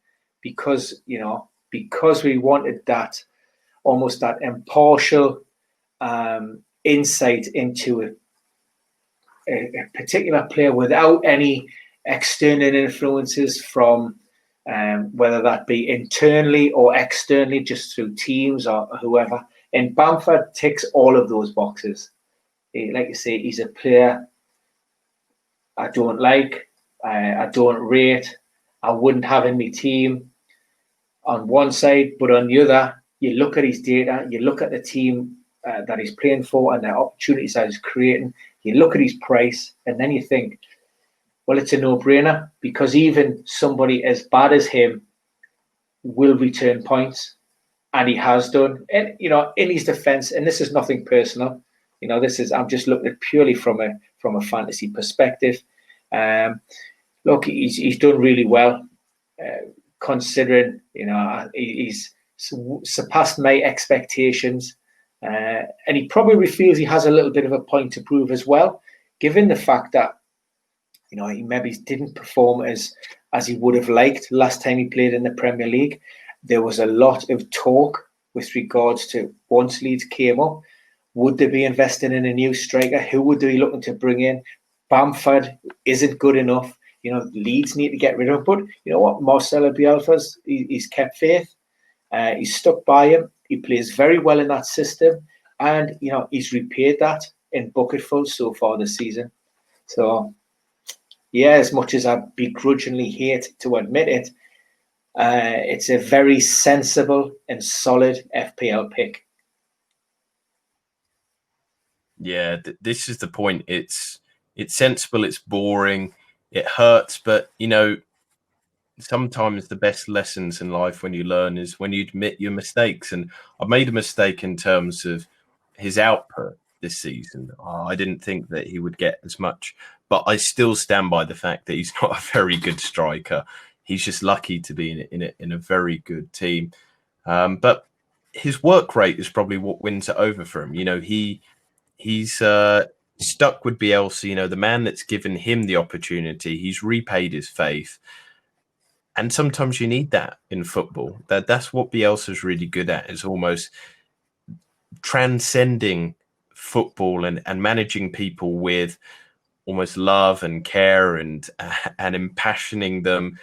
because we wanted that almost that impartial insight into a particular player without any external influences from whether that be internally or externally, just through teams or whoever. And Bamford ticks all of those boxes. Like you say, he's a player I don't like, I don't rate, I wouldn't have in my team on one side, but on the other, you look at his data, you look at the team that he's playing for and the opportunities that he's creating, you look at his price, and then you think, well, it's a no-brainer, because even somebody as bad as him will return points, and he has done. And in his defense, and this is nothing personal, I'm just looking at purely from a fantasy perspective. Look, he's done really well, considering he's surpassed my expectations, and he probably feels he has a little bit of a point to prove as well, given the fact that he maybe didn't perform as he would have liked last time he played in the Premier League. There was a lot of talk with regards to, once Leeds came up, would they be investing in a new striker? Who would they be looking to bring in? Bamford isn't good enough. Leeds need to get rid of him. But you know what? Marcelo Bielsa's, he's kept faith. He's stuck by him. He plays very well in that system. And, he's repaid that in bucketfuls so far this season. So, yeah, as much as I begrudgingly hate to admit it, it's a very sensible and solid FPL pick. Yeah, this is the point. It's It's sensible, it's boring, it hurts, but sometimes the best lessons in life when you learn is when you admit your mistakes. And I've made a mistake in terms of his output this season. I didn't think that he would get as much, but I still stand by the fact that he's not a very good striker. He's just lucky to be in a very good team. But his work rate is probably what wins it over for him. He's stuck with Bielsa, the man that's given him the opportunity. He's repaid his faith. And sometimes you need that in football. That's what Bielsa's really good at, is almost transcending football and managing people with almost love and care and impassioning them.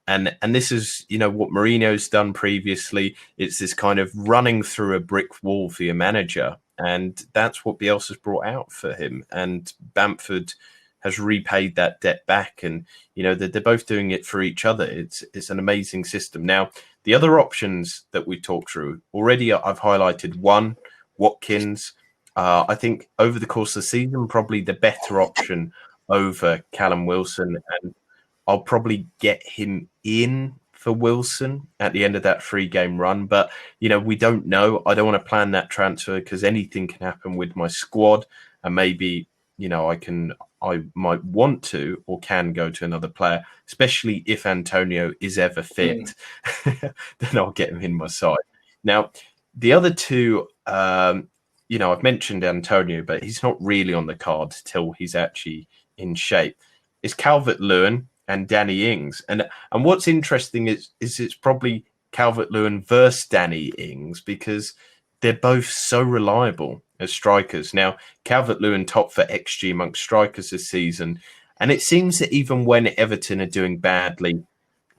And this is, what Mourinho's done previously. It's this kind of running through a brick wall for your manager. And that's what Bielsa's brought out for him. And Bamford has repaid that debt back. And, they're both doing it for each other. It's an amazing system. Now, the other options that we talked through, already I've highlighted one, Watkins. I think over the course of the season, probably the better option over Callum Wilson. And I'll probably get him in for Wilson at the end of that 3-game run. But, we don't know. I don't want to plan that transfer because anything can happen with my squad. And maybe, I might want to or can go to another player, especially if Antonio is ever fit. Then I'll get him in my side. Now, the other two, I've mentioned Antonio, but he's not really on the cards till he's actually in shape. It's Calvert-Lewin and Danny Ings. And what's interesting is it's probably Calvert-Lewin versus Danny Ings because they're both so reliable as strikers. Now, Calvert-Lewin top for XG amongst strikers this season. And it seems that even when Everton are doing badly,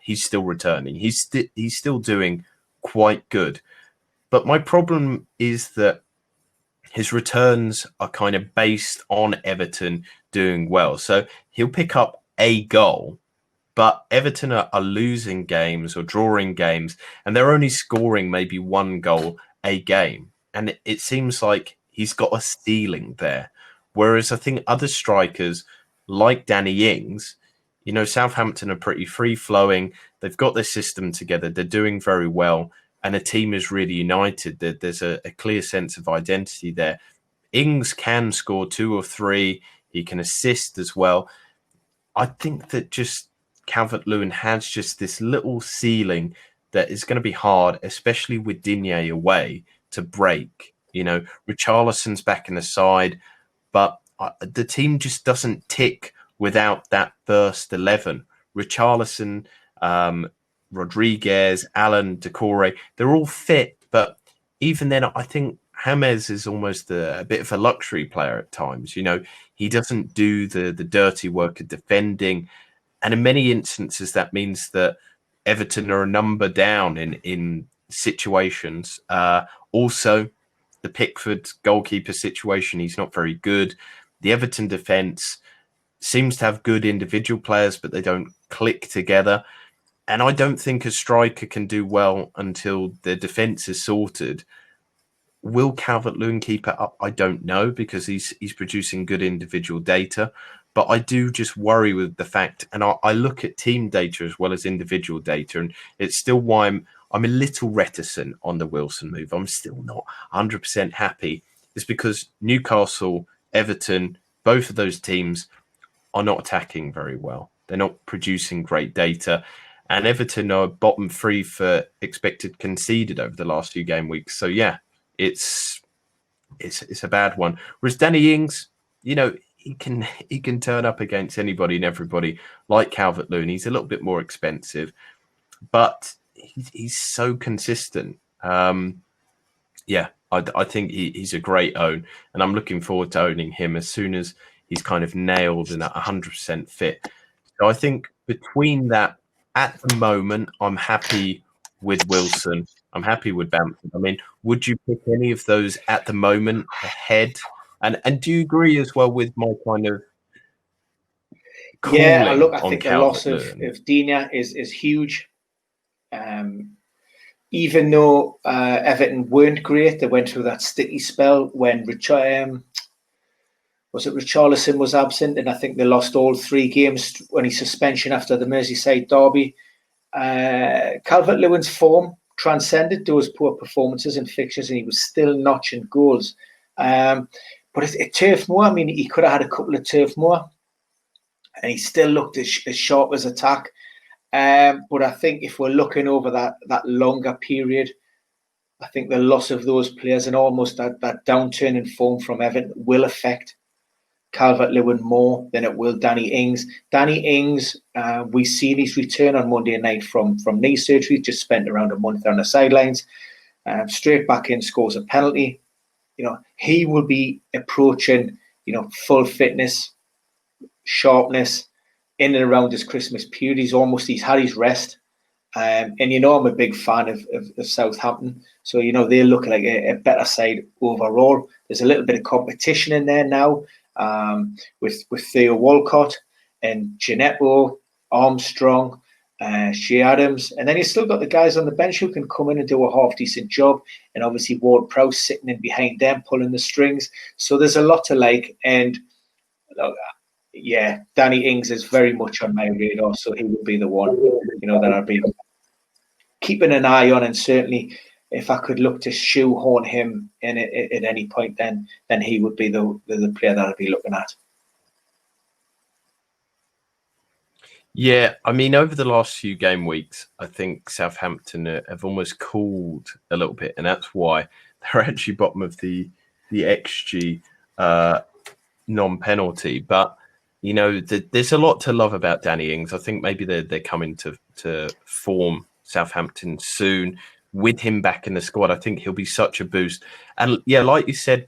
he's still returning. He's still doing quite good. But my problem is that his returns are kind of based on Everton doing well. So he'll pick up a goal, but Everton are losing games or drawing games, and they're only scoring maybe one goal a game. And it seems like he's got a ceiling there. Whereas I think other strikers like Danny Ings, Southampton are pretty free-flowing. They've got their system together. They're doing very well. And the team is really united. There's a clear sense of identity there. Ings can score 2 or 3. He can assist as well. I think that just Calvert-Lewin has just this little ceiling that is going to be hard, especially with Digne away, to break. Richarlison's back in the side, but the team just doesn't tick without that first 11. Richarlison, Rodriguez, Allen, Decore, they're all fit, but even then, I think James is almost a bit of a luxury player at times. He doesn't do the dirty work of defending. And in many instances, that means that Everton are a number down in situations. Also, the Pickford goalkeeper situation, he's not very good. The Everton defence seems to have good individual players, but they don't click together. And I don't think a striker can do well until their defence is sorted. Will Calvert-Lewin keep it up? I don't know, because he's producing good individual data. But I do just worry with the fact, and I look at team data as well as individual data, and it's still why I'm a little reticent on the Wilson move. I'm still not 100% happy. It's because Newcastle, Everton, both of those teams are not attacking very well. They're not producing great data. And Everton are bottom 3 for expected conceded over the last few game weeks. So yeah, it's a bad one. Whereas Danny Ings, he can turn up against anybody and everybody like Calvert-Lewin. He's a little bit more expensive, but he's so consistent. I think he's a great own, and I'm looking forward to owning him as soon as he's kind of nailed and 100% fit. So I think between that, at the moment, I'm happy with Wilson. I'm happy with Bamford. I mean, would you pick any of those at the moment ahead? And do you agree as well with my kind of look, I on think the loss of Digne is huge. Even though Everton weren't great, they went through that sticky spell when was it Richarlison was absent, and I think they lost all 3 games when his suspension after the Merseyside derby. Calvert-Lewin's form transcended those poor performances and fixtures, and he was still notching goals. But at Turf Moor, I mean, he could have had a couple of Turf Moor, and he still looked as sharp as attack. But I think if we're looking over that longer period, I think the loss of those players and almost that downturn in form from Everton will affect Calvert-Lewin more than it will Danny Ings. Danny Ings, we seen his return on Monday night from knee surgery, just spent around a month on the sidelines. Straight back in, scores a penalty. He will be approaching, full fitness, sharpness in and around his Christmas period. He's had his rest. And I'm a big fan of Southampton. So, they look like a better side overall. There's a little bit of competition in there now. With Theo Walcott and Gineppo, Armstrong, Shea Adams, and then you've still got the guys on the bench who can come in and do a half decent job, and obviously Ward-Prowse sitting in behind them pulling the strings. So there's a lot to like, and Danny Ings is very much on my radar, so he would be the one that I'd be keeping an eye on, and certainly if I could look to shoehorn him in at any point, then he would be the player that I'd be looking at. Yeah, I mean, over the last few game weeks, I think Southampton have almost cooled a little bit, and that's why they're actually bottom of the XG non-penalty. But there's a lot to love about Danny Ings. I think maybe they're coming to form Southampton soon. With him back in the squad, I think he'll be such a boost. And yeah, like you said,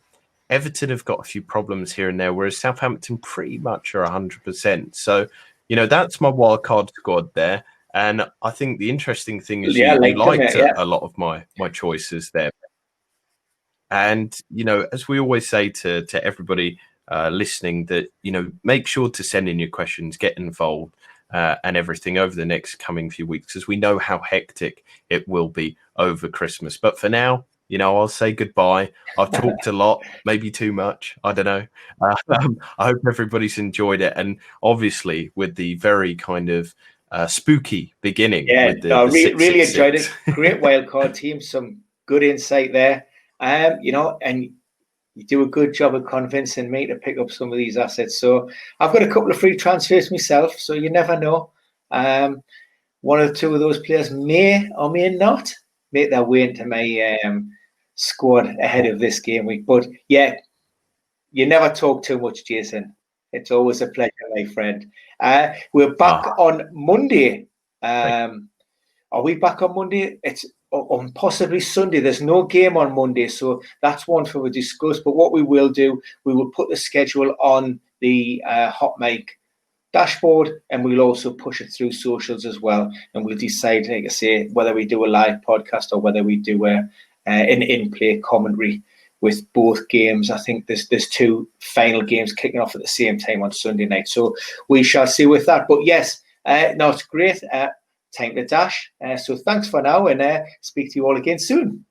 Everton have got a few problems here and there, whereas Southampton pretty much are 100%. So, that's my wildcard squad there. And I think the interesting thing is you liked a lot of my choices there. And, as we always say to everybody listening, that, make sure to send in your questions, get involved. And everything over the next coming few weeks, as we know how hectic it will be over Christmas. But for now, I'll say goodbye. I've talked a lot, maybe too much. I don't know. I hope everybody's enjoyed it. And obviously with the very kind of spooky beginning. Yeah, with the really enjoyed it. Great wildcard team. Some good insight there. And you do a good job of convincing me to pick up some of these assets. So I've got a couple of free transfers myself, so you never know. One or two of those players may or may not make their way into my squad ahead of this game week. But yeah, you never talk too much, Jason. It's always a pleasure, my friend. We're back on Monday. Are we back on Monday? It's on possibly Sunday. There's no game on Monday, so that's one for we discuss. But what we will do, we will put the schedule on the HotMic dashboard, and we'll also push it through socials as well. And we'll decide, like I say, whether we do a live podcast or whether we do an in-play commentary with both games. I think there's 2 final games kicking off at the same time on Sunday night, so we shall see with that. But yes, no, it's great. Time to dash. So thanks for now, and speak to you all again soon.